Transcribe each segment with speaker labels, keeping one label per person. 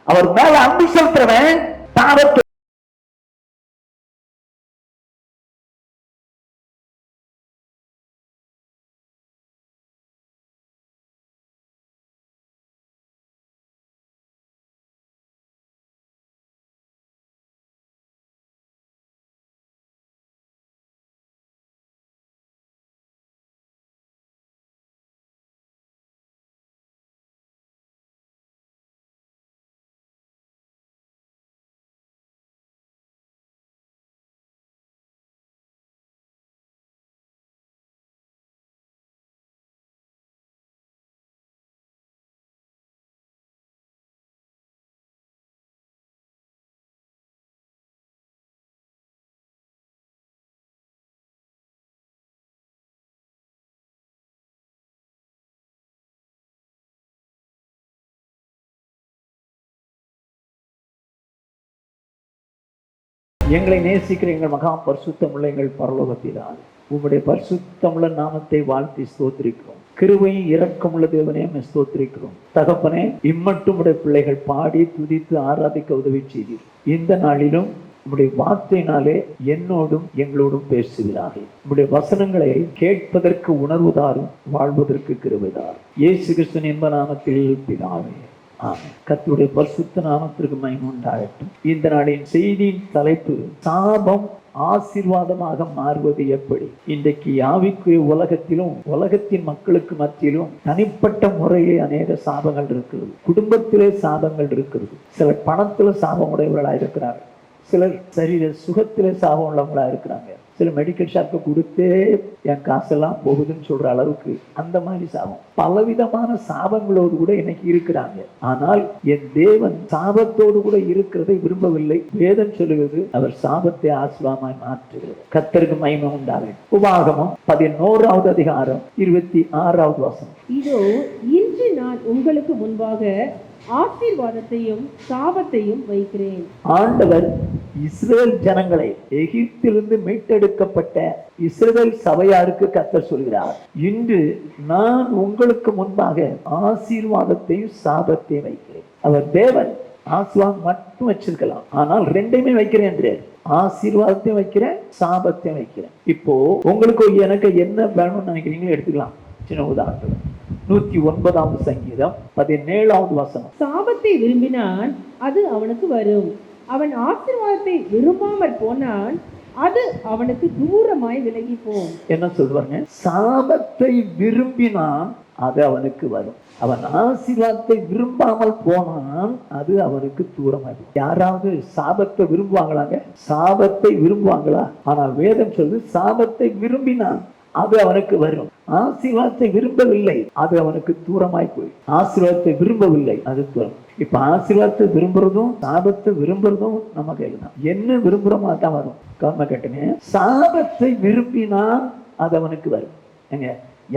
Speaker 1: அவர் மேல அன்பு செலுத்துறவன் பாவத்தை எங்களை நேசிக்கிற எங்கள் மகா பரிசுத்தமுள்ள எங்கள் பரலோக பிதாவே, உம்முடைய பரிசுத்தமுள்ள நாமத்தை வாழ்த்தி ஸ்தோத்திரிக்கிறோம். கிருபையும் இரக்கமுள்ள தேவனே ஸ்தோத்திரிக்கிறோம். தகப்பனே, இம்மட்டும் உடைய பிள்ளைகள் பாடி துதித்து ஆராதிக்க உதவி செய்தீர். இந்த நாளிலும் உம்முடைய வார்த்தையினாலே என்னோடும் எங்களோடும் பேசுகிறார்கள். உம்முடைய வசனங்களை கேட்பதற்கு உணர்வுதாரும், வாழ்வதற்கு கிருபைதாரும். இயேசு கிறிஸ்துவின் இன்ப நாமத்தில் பிதாவே, கர்த்தருடைய பரிசுத்த நாமத்திற்கு மகிமை உண்டாகட்டும். இந்த நாளின் செய்தியின் தலைப்பு, சாபம் ஆசீர்வாதமாக மாறுவது எப்படி? இன்றைக்கு ஆவிக்குரிய உலகத்திலும் உலகத்தின் மக்களுக்கு மத்தியிலும் தனிப்பட்ட முறையிலே அநேக சாபங்கள் இருக்கிறது. குடும்பத்திலே சாபங்கள் இருக்கிறது. சிலர் பணத்துல சாபம் உடையவர்களாக இருக்கிறார்கள். சிலர் சரீர சுகத்திலே சாபம் உள்ளவங்களா இருக்கிறாங்க. சில மெடிக்கல் ஷாப்பை கொடுத்தே என் காசெல்லாம் போகுதுன்னு சொல்ற அளவுக்கு அந்த மாதிரி சாபம், பலவிதமான சாபங்களோடு கூட இன்னைக்கு இருக்கிறாங்க. ஆனால் என் தேவன் சாபத்தோடு கூட இருக்கிறதை விரும்பவில்லை. வேதம் சொல்லுகிறது, அவர் சாபத்தை ஆசீர்வாதமாய் மாற்றுகிறது. கர்த்தருக்கு மகிமை உண்டாகும். உபாகமம் 11வது அதிகாரம் 26வது வசனம்.
Speaker 2: இதோ இன்று நான் உங்களுக்கு முன்பாக ஆசீர்வாதத்தையும் சாபத்தையும் வைக்கிறேன்.
Speaker 1: ஆண்டவர் இஸ்ரேல் ஜனங்களை, எகிப்திலிருந்து மீட்டெடுக்கப்பட்ட இஸ்ரேல் சபையாருக்கு கர்த்தர் சொல்கிறார், இன்று நான் உங்களுக்கு முன்பாக ஆசீர்வாதத்தையும் சாபத்தையும் வைக்கிறேன். அவர் தேவன். ஆசீர்வாதம் மட்டும் வச்சிருக்கலாம், ஆனால் ரெண்டையுமே வைக்கிறேன் என்று. ஆசீர்வாதத்தையும் வைக்கிறேன், சாபத்தையும் வைக்கிறேன். இப்போ உங்களுக்கு எனக்கு என்ன வேணும்னு நினைக்கிறீங்களோ எடுத்துக்கலாம். சின்ன உதாரணம், 109வது சங்கீதம் 17வது வசனம்.
Speaker 2: சாபத்தை விரும்பினான், அது அவனுக்கு வரும். அவன் ஆசீர்வாதத்தை விரும்பாமல் போனான், அது அவனுக்கு தூரமாய் விலகி போம்.
Speaker 1: என்ன சொல்றாங்க? சாபத்தை விரும்பினான், அது அவனுக்கு வரும். அவன் ஆசீர்வாதத்தை விரும்பாமல் போனான், அது அவனுக்கு தூரமாய். யாராவது சாபத்தை விரும்புவாங்களாங்க? சாபத்தை விரும்புவாங்களா? ஆனால் வேதம் சொல்லுது, சாபத்தை விரும்பினான், அது அவனுக்கு வரும். ஆசீர்வாதத்தை விரும்பவில்லை, அது அவனுக்கு தூரமாய் போய். ஆசீர்வாதத்தை விரும்பவில்லை, அது தூரம். இப்ப ஆசீர்வாதத்தை விரும்புறதும் சாபத்தை விரும்புறதும் நம்ம கையில் தான். என்ன விரும்புறோமோ அதான் வரும். கவர்ம கேட்டுங்க, சாபத்தை விரும்பினால் அது அவனுக்கு வரும். எங்க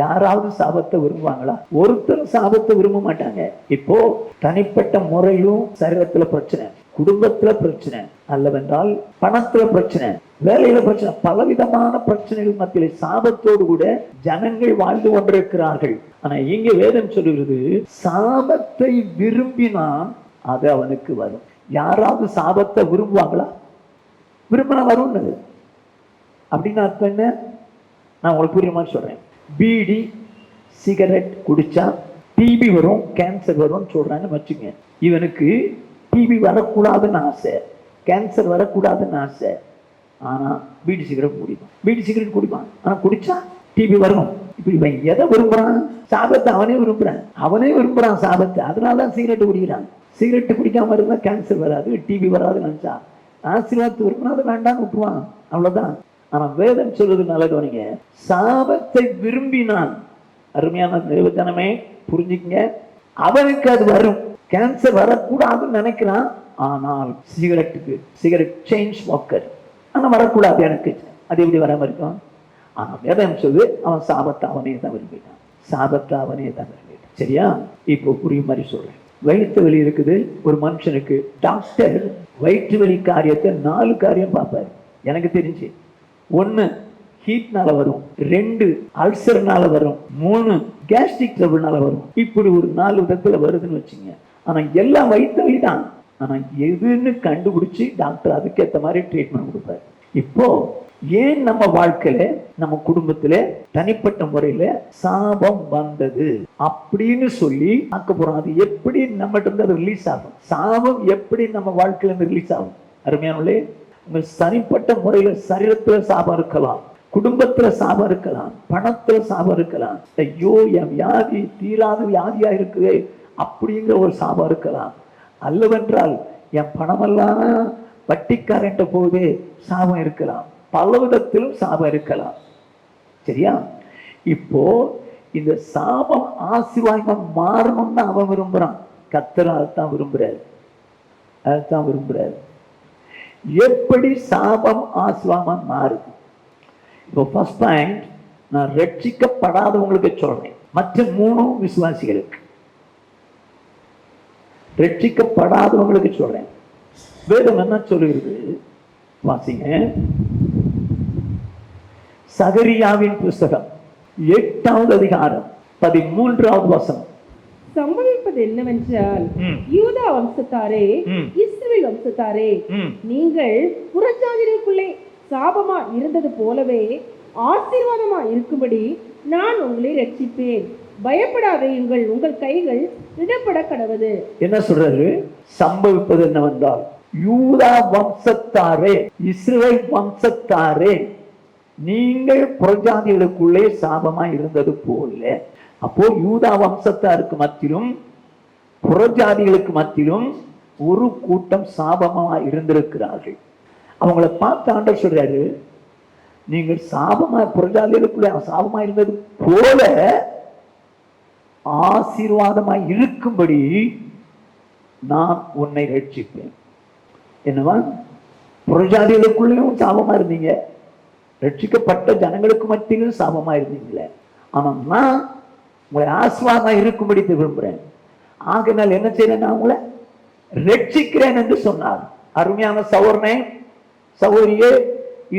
Speaker 1: யாராவது சாபத்தை விரும்புவாங்களா? ஒருத்தரும் சாபத்தை விரும்ப மாட்டாங்க. இப்போ தனிப்பட்ட முறையிலும் சரீரத்துல பிரச்சனை, குடும்பத்துல பிரச்சனை, அல்லவென்றால் பணத்துல பிரச்சனை, வேலையில பிரச்சனை, பலவிதமான பிரச்சனைகள் மத்தியிலே சாபத்தோடு கூட ஜனங்கள் வாழ்ந்து கொண்டிருக்கிறார்கள். ஆனா இங்க வேதம் சொல்லுகிறது, சாபத்தை விரும்பினால் அது அவனுக்கு வரும். யாராவது சாபத்தை விரும்புவாங்களா? விரும்பினா வரும். அப்படின்னு அர்த்தம் என்ன? நான் உங்களுக்கு புரியுற மாதிரி சொல்றேன். பீடி சிகரெட் குடிச்சா டிபி வரும், கேன்சர் வரும்னு சொல்றாங்கன்னு வச்சுங்க. இவனுக்கு டிபி வரக்கூடாதுன்னு ஆசை, கேன்சர் வரக்கூடாதுன்னு ஆசை. ஆனா பீடி சிகரெட் குடிப்பான். பீடி சிகரெட் குடிப்பான், ஆனா குடிச்சா டிபி வரும். இப்படி இவன் எதை விரும்புறான்? சாபத்தை அவனே விரும்புறான் சாபத்தை. அதனாலதான் சிகரெட் குடிக்கிறான். சிகரெட் குடிக்காம இருந்தா கேன்சர் வராது, டிபி வராதுன்னு நினைச்சா. ஆசீர்வாதத்தை விரும்பினா அதை வேண்டான்னு விட்டுருவான், அவ்வளவுதான். ஆனா வேதம் சொல்றது நல்ல கவனிங்க, சாபத்தை விரும்பினான். அருமையான தேவஜனமே புரிஞ்சுக்கங்க, அவனுக்கு அது வரும். கேன்சர் வரக்கூடாதுன்னு நினைக்கிறான், ஆனால் சிகரெட் செயின் ஸ்மோக்கர், ஆனா வரக்கூடாது எனக்கு. அது எப்படி வராம இருக்கும்? ஆனா வேதம் சொல்லுது, அவன் சாபத்தை அவனே தான் விரும்பினான். சரியா? இப்போ புரியும் மாதிரி சொல்றேன். வயிற்று வலி இருக்குது ஒரு மனுஷனுக்கு. டாக்டர் வயிற்று வலி காரியத்தை 4 காரியம் பார்ப்பாரு எனக்கு தெரிஞ்சு. 1 ஹீட்னால வரும், 2 அல்சர்னால வரும், 3 கேஸ்ட்ரிக் ட்ரபிள்னால வரும். இப்படி ஒரு 4 விதத்துல வருதுன்னு வச்சுங்க. ஆனா எல்லாம் வயிற்று வலி தான். ஆனா எதுன்னு கண்டுபிடிச்சு டாக்டர் அதுக்கேற்ற மாதிரி ட்ரீட்மெண்ட் கொடுப்பாரு. இப்போ ஏன் நம்ம வாழ்க்கையில நம்ம குடும்பத்துல தனிப்பட்ட முறையில சாபம் வந்தது அப்படின்னு சொல்லி பார்க்க போறோம். அது எப்படி நம்மகிட்ட இருந்து அது ரிலீஸ் ஆகும், சாபம் எப்படி நம்ம வாழ்க்கையில இருந்து ரிலீஸ் ஆகும். அருமையானே, உங்க தனிப்பட்ட முறையில சரீரத்துல சாபம் இருக்கலாம், குடும்பத்துல சாபம் இருக்கலாம், பணத்துல சாபம் இருக்கலாம். ஐயோ என் வியாதி தீராத வியாதியா இருக்குது அப்படிங்கிற ஒரு சாபம் இருக்கலாம். அல்லவென்றால் என் பணமெல்லாம் வட்டிக்காரன்ட்ட போதே சாபம் இருக்கலாம். பல விதத்திலும் சாபம் இருக்கலாம். சரியா? இப்போ இந்த சாபம் ஆசீர்வாதம் மாறணும்னு அவன் விரும்புறான். கர்த்தர் அதைத்தான் விரும்புறாரு, அதைத்தான் விரும்புறாரு. எப்படி சாபம் ஆசீர்வாதம் மாறுது? இப்போ ஃபர்ஸ்ட் பாயிண்ட், நான் ரட்சிக்கப்படாதவங்களுக்கு சொல்றேன், மற்ற 3 விசுவாசிகளுக்கு. ரட்சிக்கப்படாதவங்களுக்கு சொல்றேன். வேதம் என்ன சொல்லுகிறது வாசிங்க. சகரியாவின் புஸ்தகம் 8வது அதிகாரம் 13வது வசனம்.
Speaker 2: சம்பவிப்பது என்னவென்றால், யூதா வம்சத்தாரே, இஸ்ரவேல் வம்சத்தாரே, நீங்கள் புறஜாதிகளுக்குள்ளே சாபமா இருந்தது போலவே ஆசீர்வாதமா இருக்கும்படி நான் உங்களை ரட்சிப்பேன். பயப்படாதீர்கள், உங்கள் கைகள் இடப்பட கடவது. என்ன சொல்றாரு? சம்பவிப்பது என்னவென்றால், யூதா வம்சத்தாரே, இஸ்ரவேல் வம்சத்தாரே, நீங்கள் புறஜாதிகளுக்குள்ளே சாபமா இருந்தது போல. அப்போ யூதா வம்சத்தாருக்கு மத்தியிலும் புறஜாதிகளுக்கு மத்தியிலும் ஒரு கூட்டம் சாபமா இருந்திருக்கிறார்கள். அவங்கள பார்த்து ஆண்டவர் சொல்றாரு, நீங்கள் சாபமா புறஜாதிகளுக்குள்ளே சாபமா இருந்தது போல ஆசீர்வாதமாய் இருக்கும்படி நான் உன்னை ரட்சிப்பேன். என்னவா? புறஜாதிகளுக்குள்ளேயும் சாபமா இருந்தீங்க, ரட்சிக்கப்பட்ட ஜனங்களுக்கு மத்தியிலும் சாபமா இருந்தீங்களே. ஆனா நான் உங்களை ஆசீர்வாதமா இருக்கும்படி விரும்புறேன். ஆகையினால் என்ன செய்யறேன்? நான் உங்களை ரட்சிக்கிறேன் என்று சொன்னார். அருமையான சகோதரனே, சகோதரியே,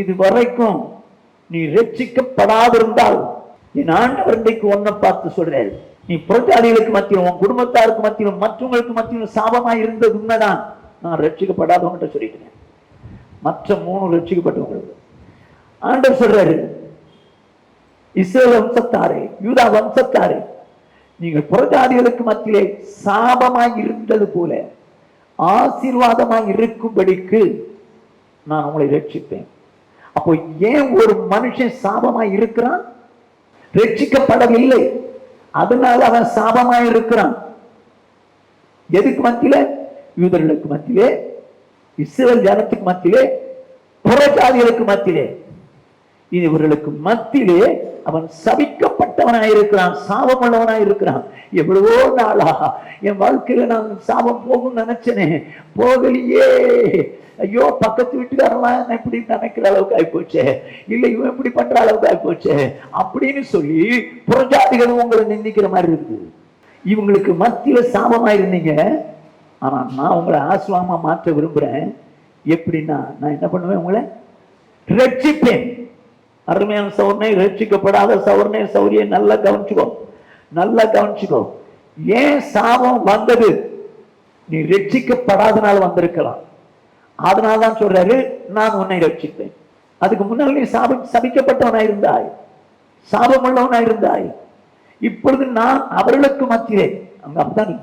Speaker 2: இது வரைக்கும் நீ ரட்சிக்கப்படாதிருந்தால் என் ஆண்டவர் இன்றைக்கு ஒன்றை பார்த்து சொல்றாரு, நீ புறஜாதிகளுக்கு மத்தியிலும் உன் குடும்பத்தாருக்கு மத்தியிலும் மற்றவங்களுக்கு மத்தியிலும் சாபமாய் இருந்தது உண்மைதான். நான் ரட்சிக்கப்படாதவங்கிட்ட சொல்லிட்டேன். மற்ற 3 ரட்சிக்கப்பட்டவங்களுக்கு ஆண்டவர் சொல்றாரு, இஸ்ரவேல் வம்சத்தாரே, யூதா வம்சத்தாரே, நீங்கள் புறஜாதிகளுக்கு மத்தியிலே சாபமாய் இருந்தது போல ஆசீர்வாதமாய் இருக்கும்படிக்கு நான் உங்களை ரட்சிப்பேன். அப்போ ஏன் ஒரு மனுஷன் சாபமாய் இருக்கிறான்? ரட்சிக்கப்படவில்லை, அதனால அவன் சாபமாய் இருக்கிறான். எதுக்கு மத்தியிலே? யூதர்களுக்கு மத்தியிலே, இஸ்ரவேல் ஜனத்துக்கு மத்தியிலே, புறஜாதிகளுக்கு மத்தியிலே. இவர்களுக்கு மத்தியிலே அவன் சபிக்கப்பட்டவனாய் இருக்கிறான், சாபம் உள்ளவனாய் இருக்கிறான். எவ்வளவோ நாளா என் வாழ்க்கையில நான் சாபம் போகும் நினைச்சனே, போகலையே. ஐயோ, பக்கத்து வீட்டுக்காரெல்லாம் என்ன இப்படி நினைக்கிற அளவுக்கு ஆயிப்போச்சே, இல்லை இவன் இப்படி பண்ற அளவுக்கு ஆயிப்போச்சே அப்படின்னு சொல்லி புறஜாதிகள் உங்களை நிந்திக்கிற மாதிரி இருக்குது. இவங்களுக்கு மத்தியில சாபமா இருந்தீங்க. ஆனா நான் உங்களை ஆசீர்வாதமா மாற்ற விரும்புறேன். எப்படின்னா, நான் என்ன பண்ணுவேன்? உங்களை ரட்சிப்பேன். அருமையான சௌர்ணை, ரட்சிக்கப்படாத சௌர்ணை சௌரியை நல்லா கவனிச்சுக்கோ, நல்லா கவனிச்சுக்கோ. ஏன் சாபம் வந்தது? நீ ரட்சிக்கப்படாதனால வந்திருக்கலாம். அதனால்தான் சொல்றாரு, நான் உன்னை ரட்சிப்பேன். அதுக்கு முன்னால் நீ சபிக்கப்பட்டவனாயிருந்தாய், சாபம் உள்ளவனாயிருந்தாய். இப்பொழுது நான் அவர்களுக்கு மத்தியிலே, அங்க அப்படிதான்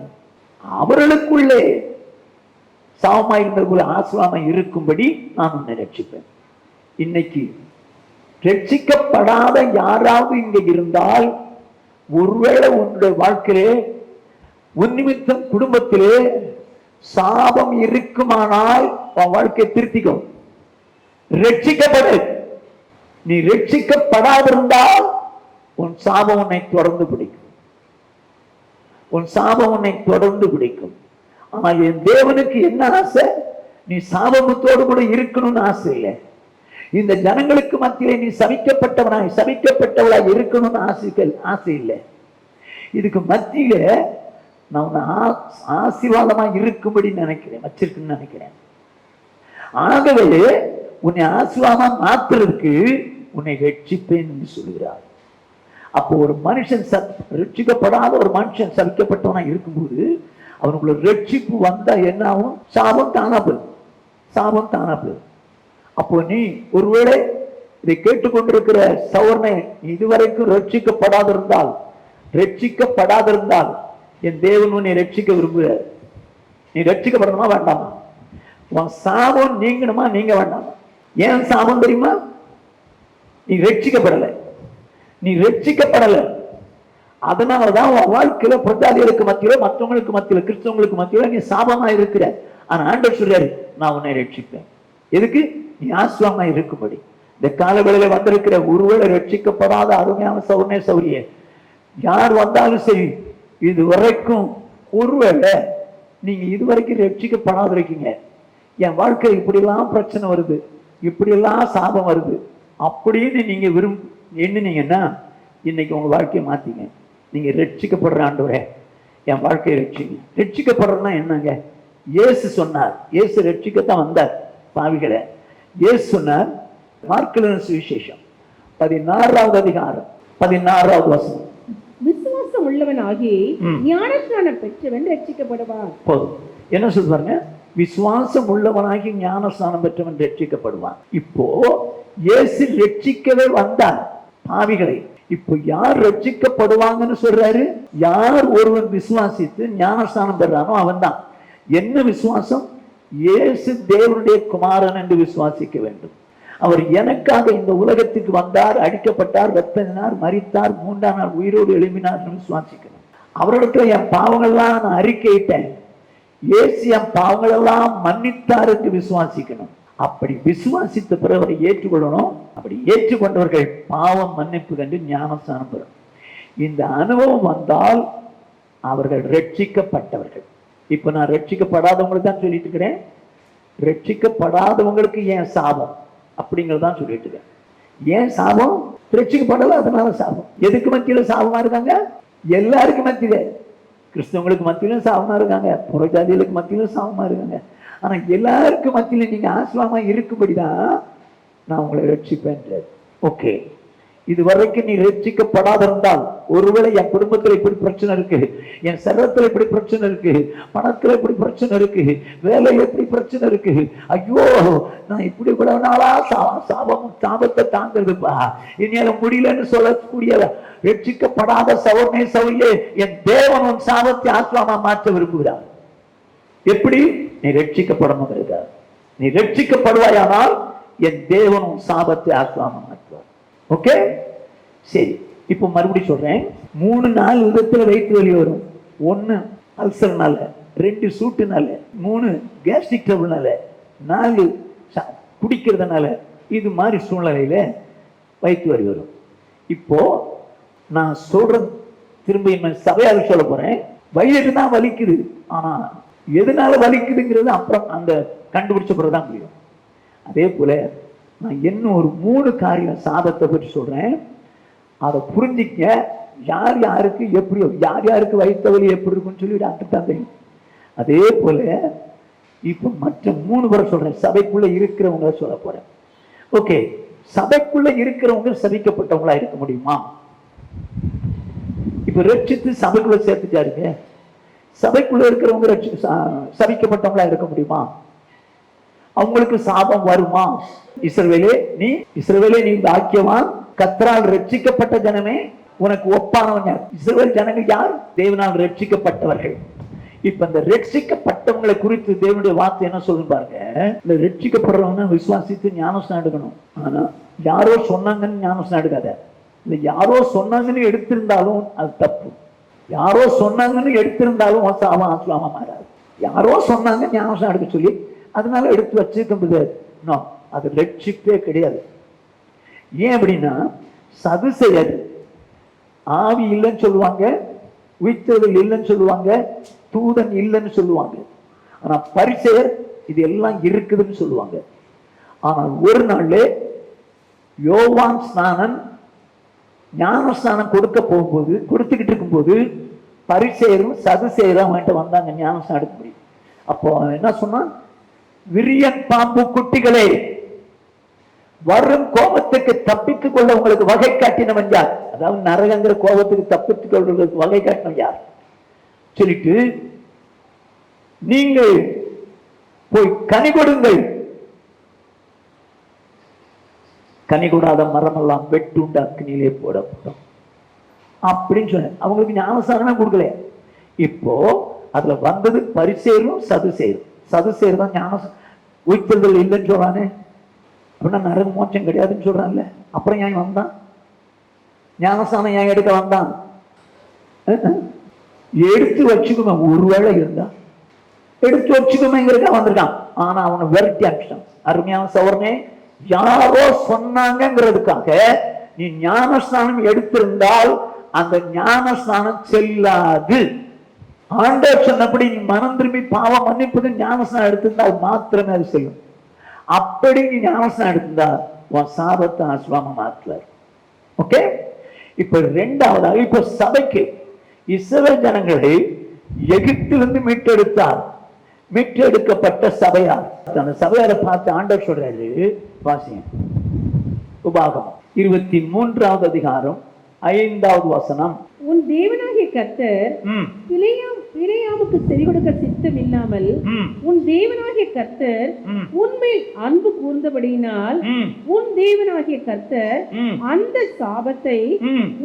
Speaker 2: அவர்களுக்குள்ளே சாபமாயிருந்தது ஆசீர்வாதமாய் இருக்கும்படி நான் உன்னை ரட்சிப்பேன். இன்னைக்கு ரட்சிக்கப்படாத யாராவது இங்க இருந்தால், ஒருவேளை உன்னுடைய வாழ்க்கையிலே உன் நிமித்தம் குடும்பத்திலே சாபம் இருக்குமானால் உன் வாழ்க்கையை திருத்திக்கோ, ரட்சிக்கப்படு. நீ ரட்சிக்கப்படாதிருந்தால் உன் சாபம் உன்னை தொடர்ந்து பிடிக்கும், உன் சாபம் உன்னை தொடர்ந்து பிடிக்கும். ஆனா என் தேவனுக்கு என்ன ஆசை? நீ சாபமுத்தோடு கூட இருக்கணும்னு ஆசை இல்லை. இந்த ஜனங்களுக்கு மத்தியிலே நீ சபிக்கப்பட்டவளாய் இருக்கணும்னு ஆசை இல்லை. இதுக்கு மத்தியில நான் உன்னை ஆசீர்வாதமா இருக்கும்படி நினைக்கிறேன், வச்சிருக்குன்னு நினைக்கிறேன். ஆகவே உன்னை ஆசீர்வாதமா மாத்துறதுக்கு உன்னை ரட்சிப்பேன் என்று சொல்கிறார். அப்போ ஒரு மனுஷன் ரட்சிக்கப்படாத ஒரு மனுஷன் சபிக்கப்பட்டவனா இருக்கும்போது
Speaker 1: அவனுக்குள்ள ரட்சிப்பு வந்தா என்ன ஆகும்? சாபம் தானா போயிடும். சாபம் தானா போயிடும். அப்போ நீ ஒருவேளை இதை கேட்டுக்கொண்டிருக்கிற சௌர்ணை, இதுவரைக்கும் ரட்சிக்கப்படாதிருந்தால் என் தேவன் உன்னை ரட்சிக்க விரும்புகிறார். நீ ரட்சிக்கப்படணுமா வேண்டாமா? உன் சாபம் நீங்கணுமா நீங்க வேண்டாமா? ஏன் சாபம் தெரியுமா? நீ ரட்சிக்கப்படல. அதனாலதான் உன் வாழ்க்கையில பிரஜாதிகளுக்கு மத்தியில, மற்றவங்களுக்கு மத்தியில, கிறிஸ்தவங்களுக்கு மத்தியில நீ சாபமா இருக்கிற. ஆனா ஆண்டவர் சொல்றாரு, நான் உன்னை ரட்சிப்பேன். எதுக்கு? நீ ஆசுவாமா இருக்கும்படி. இந்த காலவேளையில வந்திருக்கிற ஒருவேளை ரட்சிக்கப்படாத அருமையான சௌர்ணே சௌரிய யார் வந்தாலும் சரி, இதுவரைக்கும் ஒருவேளை நீங்க இதுவரைக்கும் ரட்சிக்கப்படாத இருக்கீங்க, என் வாழ்க்கை இப்படிலாம் பிரச்சனை வருது, இப்படியெல்லாம் சாபம் வருது அப்படின்னு நீங்க எண்ணினீங்கன்னா இன்னைக்கு உங்க வாழ்க்கையை மாத்திங்க. நீங்க ரட்சிக்கப்படுற ஆண்டவரே என் வாழ்க்கையை ரட்சிக்கப்படுறதுனா என்னங்க? இயேசு சொன்னார். இயேசு ரட்சிக்கத்தான் வந்தார் பாவிகளை. இயேசு சொன்னார், மார்க்கு சுவிசேஷம் 16வது அதிகாரம் 16வது வசனம்,
Speaker 2: விசுவாசம் உள்ளவனாகி ஞானஸ்நானம் பெற்றவன் ரட்சிக்கப்படுவான்.
Speaker 1: போதும். என்ன சொல்றாங்க? விசுவாசம் உள்ளவனாகி ஞானஸ்நானம் பெற்றவன் ரட்சிக்கப்படுவான். இப்போ இயேசு ரட்சிக்கவே வந்தார் பாவிகளை. இப்போ யார் ரட்சிக்கப்படுவாங்கன்னு சொல்றாரு? யார் ஒருவன் விசுவாசித்து ஞானஸ்நானம் பெறானோ அவன் தான். என்ன விசுவாசம்? இயேசு தேவனுடைய குமாரன் என்று விசுவாசிக்க வேண்டும். அவர் எனக்காக இந்த உலகத்துக்கு வந்தார், அடிக்கப்பட்டார், ரத்தத்தினார், மரித்தார், 3ஆம் நாள் உயிரோடு எழுப்பினார் விசுவாசிக்கணும். அவரிடத்துல என் பாவங்கள்லாம் நான் அறிக்கையிட்டேன், இயேசு என் பாவங்களெல்லாம் மன்னித்தார் என்று விசுவாசிக்கணும். அப்படி விசுவாசித்த பிறகு அவரை ஏற்றுக்கொள்ளணும். அப்படி ஏற்றுக்கொண்டவர்கள் பாவம் மன்னிப்பு கண்டு ஞானஸ்நானம் பெறணும். இந்த அனுபவம் வந்தால் அவர்கள் ரட்சிக்கப்பட்டவர்கள். இப்ப நான் ரட்சிக்கப்படாதவங்களுக்கு தான் சொல்லிட்டு இருக்கிறேன். ரட்சிக்கப்படாதவங்களுக்கு ஏன் சாபம் அப்படிங்கறதான் சொல்லிட்டு இருக்கேன். ஏன் சாபம்? ரட்சிக்கப்படல, அதனால சாபம். எதுக்கு மத்தியில சாபமா இருக்காங்க? எல்லாருக்கும் மத்தியில, கிறிஸ்தவங்களுக்கு மத்தியிலும் சாபமா இருக்காங்க, புறஜாதிகளுக்கு மத்தியிலும் சாபமா இருக்காங்க. ஆனா எல்லாருக்கும் மத்தியில நீங்க ஆசிரமா இருக்கும்படிதான் நான் உங்களை ரட்சிப்பேன். ஓகே, இது வரைக்கும் நீ ரட்சிக்கப்படாத இருந்தால், ஒருவேளை என் குடும்பத்துல இப்படி பிரச்சனை இருக்கு, என் சரீரத்துல இப்படி பிரச்சனை இருக்கு, பணத்துல இப்படி பிரச்சனை இருக்கு, வேலையில எப்படி பிரச்சனை இருக்கு, ஐயோ நான் இப்படி கூட நாளா சாபத்தை தாங்கிறதுப்பா, இனியால முடியலன்னு சொல்லக்கூடிய ரட்சிக்கப்படாத சௌர்ணே சௌரியே, என் தேவன் உன் சாபத்தை ஆத்மாமா மாற்ற விரும்புகிறார். எப்படி? நீ ரட்சிக்கப்படணும் இருக்கார். நீ ரட்சிக்கப்படுவாயானால் என் தேவன் உன் சாபத்தை ஆத்மாமா மாற்றுவார். ஓகே, சரி. இப்போ மறுபடியும் சொல்றேன். 3-4 விதத்துல வயிற்று வலி வரும். 1 அல்சர்னால, 2 சூட்டுனால, 3 கேஸ்ட்ரிக் ட்ரபிள்னால, 4 குடிக்கிறதுனால, இது மாதிரி சூழ்நிலையில வயிற்று வலி வரும். இப்போ நான் சொல்ற திரும்ப சபையாக சொல்ல போறேன். வயிறு தான் வலிக்குது, ஆனா எதனால வலிக்குதுங்கிறது அப்புறம் அந்த கண்டுபிடிச்ச பிறகுதான் முடியும். அதே போல நான் இன்னும் ஒரு 3 காரியம் சாபத்தை பற்றி சொல்றேன். அதை புரிஞ்சிக்க. யார் யாருக்கு எப்படியோ, யார் யாருக்கு வயிற்று வலி எப்படி இருக்குன்னு சொல்லி டாக்டர் தெரியும். அதே போல இப்ப மற்ற 3 பேரை சொல்றேன். சபைக்குள்ள இருக்கிறவங்க சொல்ல போறேன். ஓகே, சபைக்குள்ள இருக்கிறவங்க சபிக்கப்பட்டவங்களா இருக்க முடியுமா? இப்ப ரட்சித்து சபைக்குள்ள சேர்த்துட்டாருங்க. சபைக்குள்ள இருக்கிறவங்க சபிக்கப்பட்டவங்களா இருக்க முடியுமா? அவங்களுக்கு சாபம் வருமா? இஸ்ரவேலே நீ பாக்கியவான், கர்த்தரால் ரட்சிக்கப்பட்ட ஜனமே உனக்கு ஒப்பானவன் யார்? இஸ்ரவேல் ஜனங்கள் யார்? தேவனால் ரட்சிக்கப்பட்டவர்கள். இப்ப இந்த ரட்சிக்கப்பட்டவங்களை குறித்து தேவனுடைய வார்த்தை என்ன சொல்லுங்க பாருங்க. இந்த ரட்சிக்கப்படுறவங்க விசுவாசித்து ஞானஸ்நானம் எடுக்கணும். ஆனா யாரோ சொன்னாங்கன்னு ஞானஸ்நானம் எடுக்காத. இல்ல யாரோ சொன்னாங்கன்னு எடுத்திருந்தாலும் அது தப்பு. யாரோ சொன்னாங்கன்னு எடுத்திருந்தாலும் சாபம் ஆத்மாமா மாறாது. யாரோ சொன்னாங்க ஞானஸ்நானம் எடுக்க சொல்லி அதனால எடுத்து வச்சிருக்க முடியாது. அது ரட்சிப்பே கிடையாது. ஏன் அப்படின்னா, சதுசேயர் ஆவி இல்லைன்னு சொல்லுவாங்க, உயிர்த்தெழுதல் இல்லைன்னு சொல்லுவாங்க, தூதன் இல்லைன்னு சொல்லுவாங்க. ஆனா பரிசேயர் இது எல்லாம் இருக்குதுன்னு சொல்லுவாங்க. ஆனால் ஒரு நாள்ல யோவான் ஸ்நானன் ஞானஸ்நானம் கொடுத்துக்கிட்டு இருக்கும்போது பரிசேயரும் சதுசேயரும் அவன்கிட்ட வந்தாங்க ஞானஸ்நானம் எடுக்க முடியும். அப்போ என்ன சொன்னான்? விரியன் பாம்பு குட்டிகளே, வரும் கோபத்துக்கு தப்பித்துக் கொள்ள உங்களுக்கு வகை காட்டினவன் யார்? அதாவது நரகங்கிற கோபத்துக்கு தப்பித்துக் கொள்வதற்கு வகை காட்டினவன் யார் சொல்லிட்டு நீங்கள் போய் கனி கொடுங்கள், கனி கொடாத மரமெல்லாம் வெட்டுண்டு அக்னியிலே போடப்படும் அப்படின்னு சொன்ன. அவங்களுக்கு ஞானஸ்நானமே கொடுக்கல. இப்போ அதுல வந்தது பரிசேரும் சதுசேரும். சதுசேர் தான் ஞான உயிர்த்தெழுதல் இல்லைன்னு சொல்றானே, அப்படின்னா நரக மோட்சம் கிடையாதுன்னு சொல்றான்ல. அப்புறம் ஏன் வந்தான்? ஞானஸ்நானம் ஏன் எடுக்க வந்தான்? எடுத்து வச்சுக்கோங்க, ஒருவேளை இருந்தா எடுத்து வச்சுக்கோங்கிறதுக்காக வந்திருக்கான். ஆனா அவனை விரட்டி அடிச்சான். அருமையான சவரனே, யாரோ சொன்னாங்கிறதுக்காக நீ ஞானஸ்நானம் எடுத்திருந்தால் அந்த ஞானஸ்நானம் செல்லாது. ஆண்டவர் சொன்னபடி நீ மனம் திரும்பி பாவம் மன்னிப்பது ஞானஸ்நானம் எடுத்திருந்தால் மாத்திரமே அது செல்லும். அப்படி நீ ஞானஸ்நானம் எடுத்திருந்தா உன் சாபத்தை ஆசீர்வாதமா மாற்றுவார். ஓகே, இப்ப இரண்டாவதாக இப்ப சபைக்கு இஸ்ரவேல் ஜனங்களை எகிப்திலிருந்து மீட்டெடுத்தார். மீட்டெடுக்கப்பட்ட சபையார். அந்த சபையாரை பார்த்து ஆண்டவர் சொல்றாரு, வாசிங்க உபாகமம் 23வது அதிகாரம் 5வது வசனம்.
Speaker 2: உன் தேவனாகிய கர்த்தர் பிலேயாமுக்கு செவி கொடுக்க சித்தம் இல்லாமல் உன் தேவனாகிய கர்த்தர் உன்மேல் அன்பு கூர்ந்தபடியினால் உன் தேவனாகிய கர்த்தர் அந்த சாபத்தை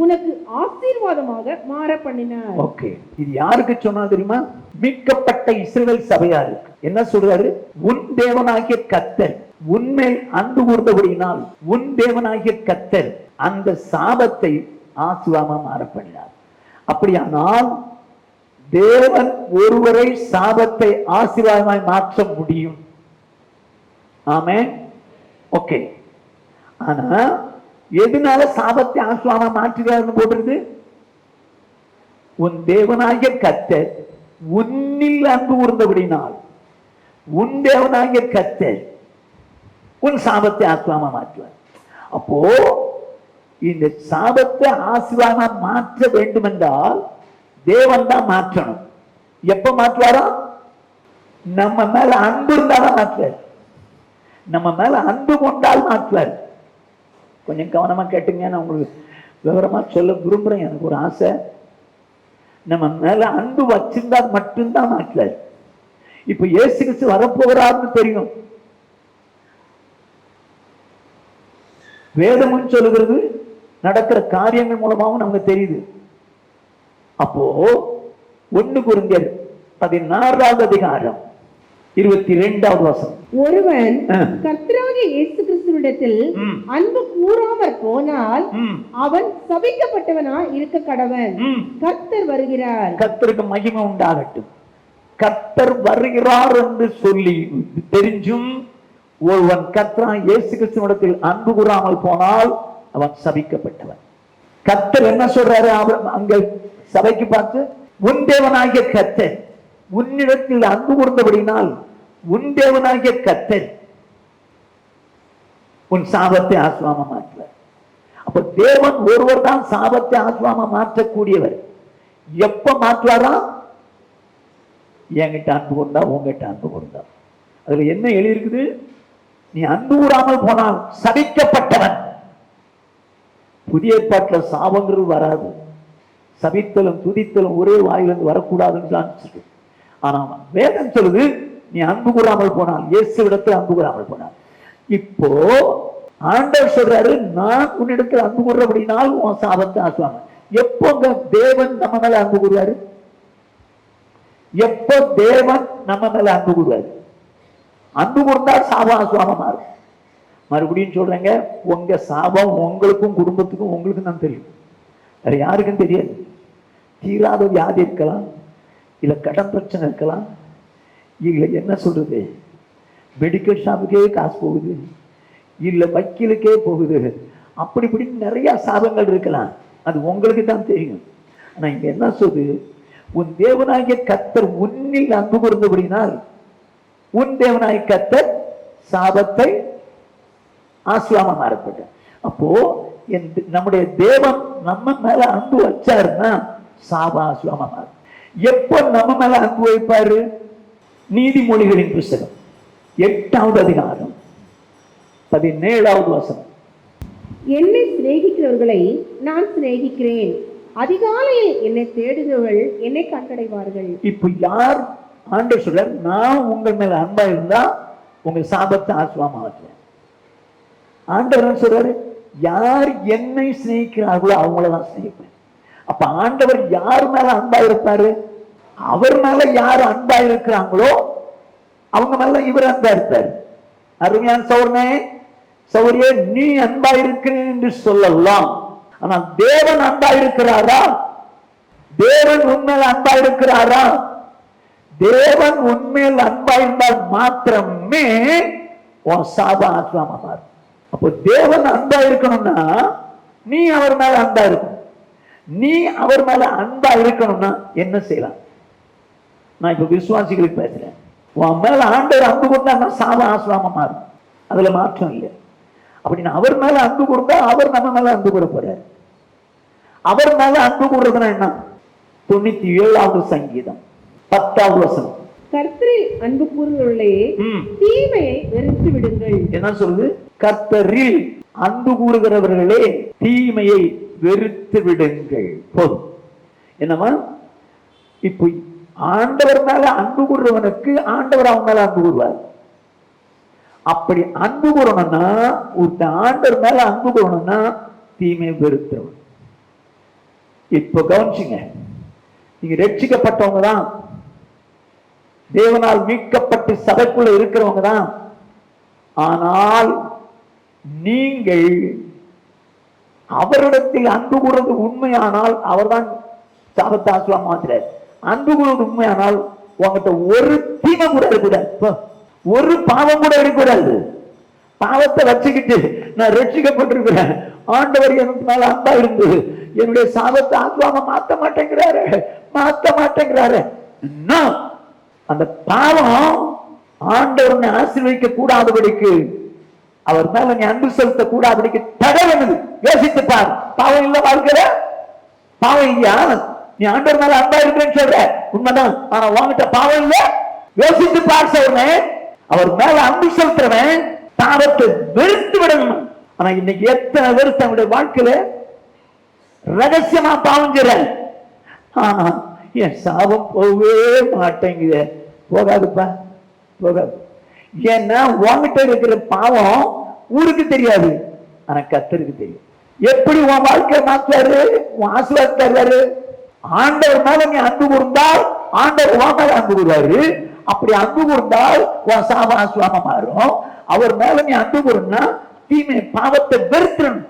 Speaker 2: உனக்கு ஆசீர்வாதமாக மாற பண்ணினார்.
Speaker 1: ஓகே, இது யாருக்கு சொன்னா தெரியுமா? மீட்கப்பட்ட இஸ்ரவேல் சபையாருக்கு. என்ன சொல்றாரு? உன் தேவனாகிய கர்த்தர் உன்மேல் அன்பு கூர்ந்தபடியினால் உன் தேவனாகிய கர்த்தர் அந்த சாபத்தை ஆசீர்வாதமாக மாற பண்ணினார். அப்படியானால் தேவன் ஒருவரை சாபத்தை ஆசீர்வாதமாய் மாற்ற முடியும். ஆமென். ஓகே, ஆனா எதனால சாபத்தை ஆசீர்வாதமா மாற்றுகிறார்னு போடுறது? உன் தேவனாகிய கர்த்தர் உன்னில் அன்பு கூர்ந்தபடினால் உன் தேவனாகிய கர்த்தர் உன் சாபத்தை ஆசீர்வாதமா மாற்றுவார். அப்போ இந்த சாபத்தை ஆசீர்வாதமா மாற்ற வேண்டும் என்றால் தேவன் தான் மாற்றணும். எப்ப மாற்றுவாரா? நம்ம மேல அன்பு இருந்தாலும் மாற்றுவார். நம்ம மேல அன்பு கொண்டால் மாற்றுவார். கொஞ்சம் கவனமா கேட்டுங்க, நான் உங்களுக்கு விவரமா சொல்ல விரும்புறேன். எனக்கு ஒரு ஆசை, நம்ம மேல அன்பு வச்சிருந்தால் மட்டும்தான் மாற்றுவார். இப்ப இயேசு கிறிஸ்து வரப்போகிறார்னு தெரியும். வேதமும் சொல்லுகிறது, நடக்கிற காரியங்கள் மூலமாகவும் நமக்கு தெரியுது. அப்போ 1 கொரிந்தியர் 16வது அதிகாரம் 22வது வசனம்.
Speaker 2: ஒருவன் கர்த்தராகிய இயேசு கிறிஸ்துவிடத்தில் அன்பு கூறாமற் போனால் அவன் சபிக்கப்பட்டவனா இருக்க கடவன். கர்த்தர் வருகிறார்.
Speaker 1: கர்த்தருக்கு மகிமை உண்டாகட்டும். கர்த்தர் வருகிறார் என்று சொல்லி தெரிஞ்சும் ஒருவன் கர்த்தராகிய இயேசு கிறிஸ்துவிடத்தில் அன்பு கூறாமல் போனால் அவன் சபிக்கப்பட்டவன். கர்த்தர் என்ன சொல்றாரு அங்க சபைக்கு பார்த்து? உன் தேவனாகிய கர்த்தர் உன்னிடத்தில் அன்பு கூர்ந்தபடினால் உன் தேவனாகிய கர்த்தர் உன் சாபத்தை ஆசீர்வாதமா மாற்றுவார். அப்ப தேவன் ஒருவர் தான் சாபத்தை ஆசீர்வாதமா மாற்றக்கூடியவர். எப்ப மாற்றுவாரா? என்கிட்ட அன்பு கூர்ந்தா, உங்ககிட்ட அன்பு கூர்ந்தா. அதுல என்ன எழுதியிருக்குது? நீ அன்பு கூறாமல் போனால் சபிக்கப்பட்டவன். புதிய ஏற்பாட்டில் சாபங்கிறது வராது. சபித்தலும் துதித்தலும் ஒரே வாயிலிருந்து வரக்கூடாதுன்னு. ஆனா வேதம் சொல்லுது, நீ அன்பு கூறாமல் போனால், இயேசுவிடத்தில் அன்பு கூறாமல் போனால். இப்போ ஆண்டவர் சொல்றாரு, நான் உன்னிடத்தில் அன்பு கூறபடினால் உன் சாபத்தை ஆசுவாங்க. எப்போங்க தேவன் நம்ம மேல அன்பு கூறுவாரு? எப்போ தேவன் நம்ம மேல அன்பு கூறுவாரு? அன்பு கூர்ந்தால் சாபம் ஆசுவாம மாறும். மறுபடியும் சொல்றேங்க, உங்க சாபம் உங்களுக்கும் குடும்பத்துக்கும் உங்களுக்கும் தான் தெரியும், வேற யாருக்கும் தெரியாது. தீராத வியாதி இருக்கலாம், இல்ல கடன் பிரச்சனை இருக்கலாம், இல்ல என்ன சொல்றது, மெடிக்கல் ஷாப்புக்கே காசு போகுது, இல்ல வக்கீலுக்கே போகுது, அப்படி இப்படி நிறைய சாபங்கள் இருக்கலாம். அது உங்களுக்கு தான் தெரியும். ஆனா இங்க என்ன சொல்றது? உன் தேவனாகிய கர்த்தர் உன்னில் அன்பு கூர்ந்தபடினால் உன் தேவனாகிய கர்த்தர் சாபத்தை ஆசீர்வாதமா மாறப்பட்ட. அப்போ நம்முடைய தேவன் நம்ம மேல அன்பு வச்சாருன்னா சாப ஆசீர்வாதமா மாறும். எப்ப நம்ம மேல அன்பு வைப்பாரு? நீதிமொழிகளின் புத்தகம் 8வது அதிகாரம் 17வது வசனம்.
Speaker 2: என்னை சிநேகிக்கிறவர்களை நான் சிநேகிக்கிறேன், அதிகாலையில் என்னை தேடுகிறவர்கள் என்னை கண்டடைவார்கள்.
Speaker 1: இப்ப யார் ஆண்டவர் சொல்றார், நான் உங்கள் மேல அன்பா இருந்தா உங்க சாபத்தை ஆசீர்வாதமா மாற்றுவேன். ஆண்டவர் சொல்றாரு, யார் என்னை சிநேகிக்கிறார்களோ அவங்களதான் சிநேகிப்பேன். அப்ப ஆண்டவர் யார் மேல அன்பா இருப்பாரு? அவர் மேல யார் அன்பா இருக்கிறாங்களோ அவங்க மேல இவர் அன்பா இருப்பாரு. அருமையான சௌரனே சௌரியே, நீ அன்பா இருக்கிறேன் என்று சொல்லலாம், ஆனா தேவன் அன்பா இருக்கிறாரா? தேவன் உண்மையில் அன்பா இருக்கிறாரா? தேவன் உண்மையில் அன்பா இருந்தால் மாத்திரமே உன் சாபம் ஆசீர்வாதமா மாறும். அப்போ தேவன் அன்பா இருக்கணும்னா நீ அவர் மேல அன்பா இருக்கணும். நீ அவர் மேல அன்பா இருக்கணும்னா என்ன செய்யலாம்? நான் இப்ப விசுவாசிகளுக்கு பேசுறேன். உன் மேல ஆண்டவர் அன்பு கொடுத்தா சாபம் ஆசீர்வாதமா மாறும், அதுல மாற்றம் இல்லை. அப்படின்னு அவர் மேல அன்பு கொடுத்தா அவர் நம்ம மேல அன்பு கூட போறாரு. அவர் மேல அன்பு கூடுறதுன்னா என்ன? 97வது சங்கீதம் 10வது வசனம்,
Speaker 2: கர்த்தரில் அன்பு கூறுகிறவர்களே தீமையை வெறுத்து விடுங்கள்.
Speaker 1: என்ன சொல்லுது? கர்த்தரில் அன்பு கூறுகிறவர்களே தீமையை வெறுத்து விடுங்கள். போதும். என்னமா? இப்போ ஆண்டவர் மேல அன்பு கூறுறவனுக்கு ஆண்டவர் அவன் மேல அன்பு கூறுவார். அப்படி அன்பு கூறணும்னா, ஆண்டவர் மேல அன்பு கூறணும்னா தீமையை வெறுத்தவன். இப்போ கவனிச்சுங்க, நீங்க ரட்சிக்கப்பட்டவங்க தான், தேவனால் மீட்கப்பட்டு சபைக்குள்ள இருக்கிறவங்க தான். ஆனால் நீங்கள் அவரிடத்தில் அன்பு கூறுவது உண்மையானால் அவர்தான் சாபத்தை ஆசீர்வாதமா மாத்துறார். அன்பு கூறுவது உண்மையானால் உங்ககிட்ட ஒரு தீமை கூட இருக்கக்கூடாது, ஒரு பாவம் கூட இருக்கக்கூடாது. பாவத்தை வச்சுக்கிட்டு நான் ரட்சிக்கப்பட்டிருக்கிறேன், ஆண்டவர் எனக்கு மேல அன்பா இருந்து என்னுடைய சாபத்தை ஆசீர்வாதமா மாத்த மாட்டேங்கிறாரு. அந்த பாவம் ஆண்டவரை ஆசீர்வதிக்க கூடாதபடிக்கு, அவர் மேல நீ அன்பு செலுத்த கூடாதபடிக்கு தடை பண்ணுது. யோசித்து பார். பாவம் இல்ல வாழ்க்கையில, பாவம் இல்லையா? நீ ஆண்டவர் மேல அன்பா இருக்கிறேன்னு சொல்ற, உண்மைதான். ஆனா உன்கிட்ட பாவம் இல்ல. யோசித்து பார் சொல்றேன். அவர் மேல அன்பு செலுத்துறவன் பாவத்தை வெறுத்து விடணும். ஆனா இன்னைக்கு எத்தனை பேர் தன்னுடைய வாழ்க்கையில ரகசியமா பாவம் செய்ற, ஆனா என் சாபம் போகவே மாட்டேங்குது. போகாதுப்பா, போகாது. ஏன்னா உன்கிட்ட இருக்கிற பாவம் ஊருக்கு தெரியாது, ஆனா கர்த்தருக்கு தெரியும். எப்படி உன் வாழ்க்கையை மாற்றாரு, உன் ஆசீர்வாதத்தாரு? ஆண்டவர் மேல நீ அன்பு கூர்ந்தால் ஆண்டவர் உன் மேல அன்பு கூறுவாரு. அப்படி அன்பு கூர்ந்தால் உன் சாபம் ஆசீர்வாதமா மாறும். அவர் மேல நீ அன்பு கூறுனா தீமை பாவத்தை வெறுத்துறணும்.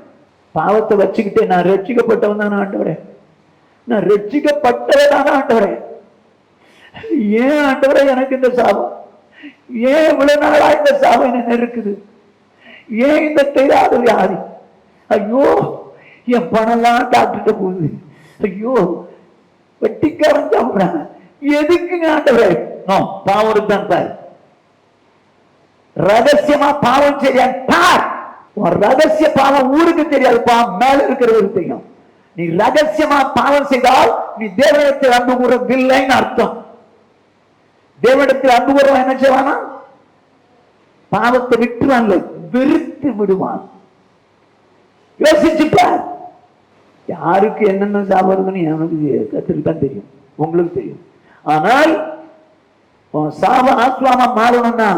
Speaker 1: பாவத்தை வச்சுக்கிட்டு நான் ரட்சிக்கப்பட்டவன் தானே ஆண்டவரே, நான் ரட்சிக்கப்பட்டவதான ஆண்டவரே, ஏன் ஆண்டவரே எனக்கு இந்த சாபம், ஏன் இவ்வளவு நாளா இந்த சாபம் என்ன இருக்குது, ஏன் இந்த தெரியாத வியாதி, ஐயோ என் பணம்லாம் டாக்டர்கிட்ட போகுது, ஐயோ வெட்டிக்காரன் சாப்பிடுறாங்க, எதுக்குங்க ஆண்டவரே? பாவம் இருக்குதான் பாரு. ரகசியமா பாவம் சரியா பார். ரகசிய பாவம் ஊருக்கு தெரியாது, பாவம் மேல இருக்கிறது தெரியும். நீ ரகசியமா பாவம் செய்தால் நீ தேவனிடத்தில் அன்பு கூறவில்லைன்னு அர்த்தம். தேவனிடத்தில் அன்பு கூறவன் என்ன செய்வானா? பாவத்தை விட்டுவான், வெறுத்து விடுவான். யோசிச்சுப்பார். யாருக்கு என்னென்ன சாப்பிடுறதுன்னு எனக்கு கத்திரிக்கு தான் தெரியும், உங்களுக்கு தெரியும். ஆனால் சாப ஆசீர்வாதமா மாறணும்னா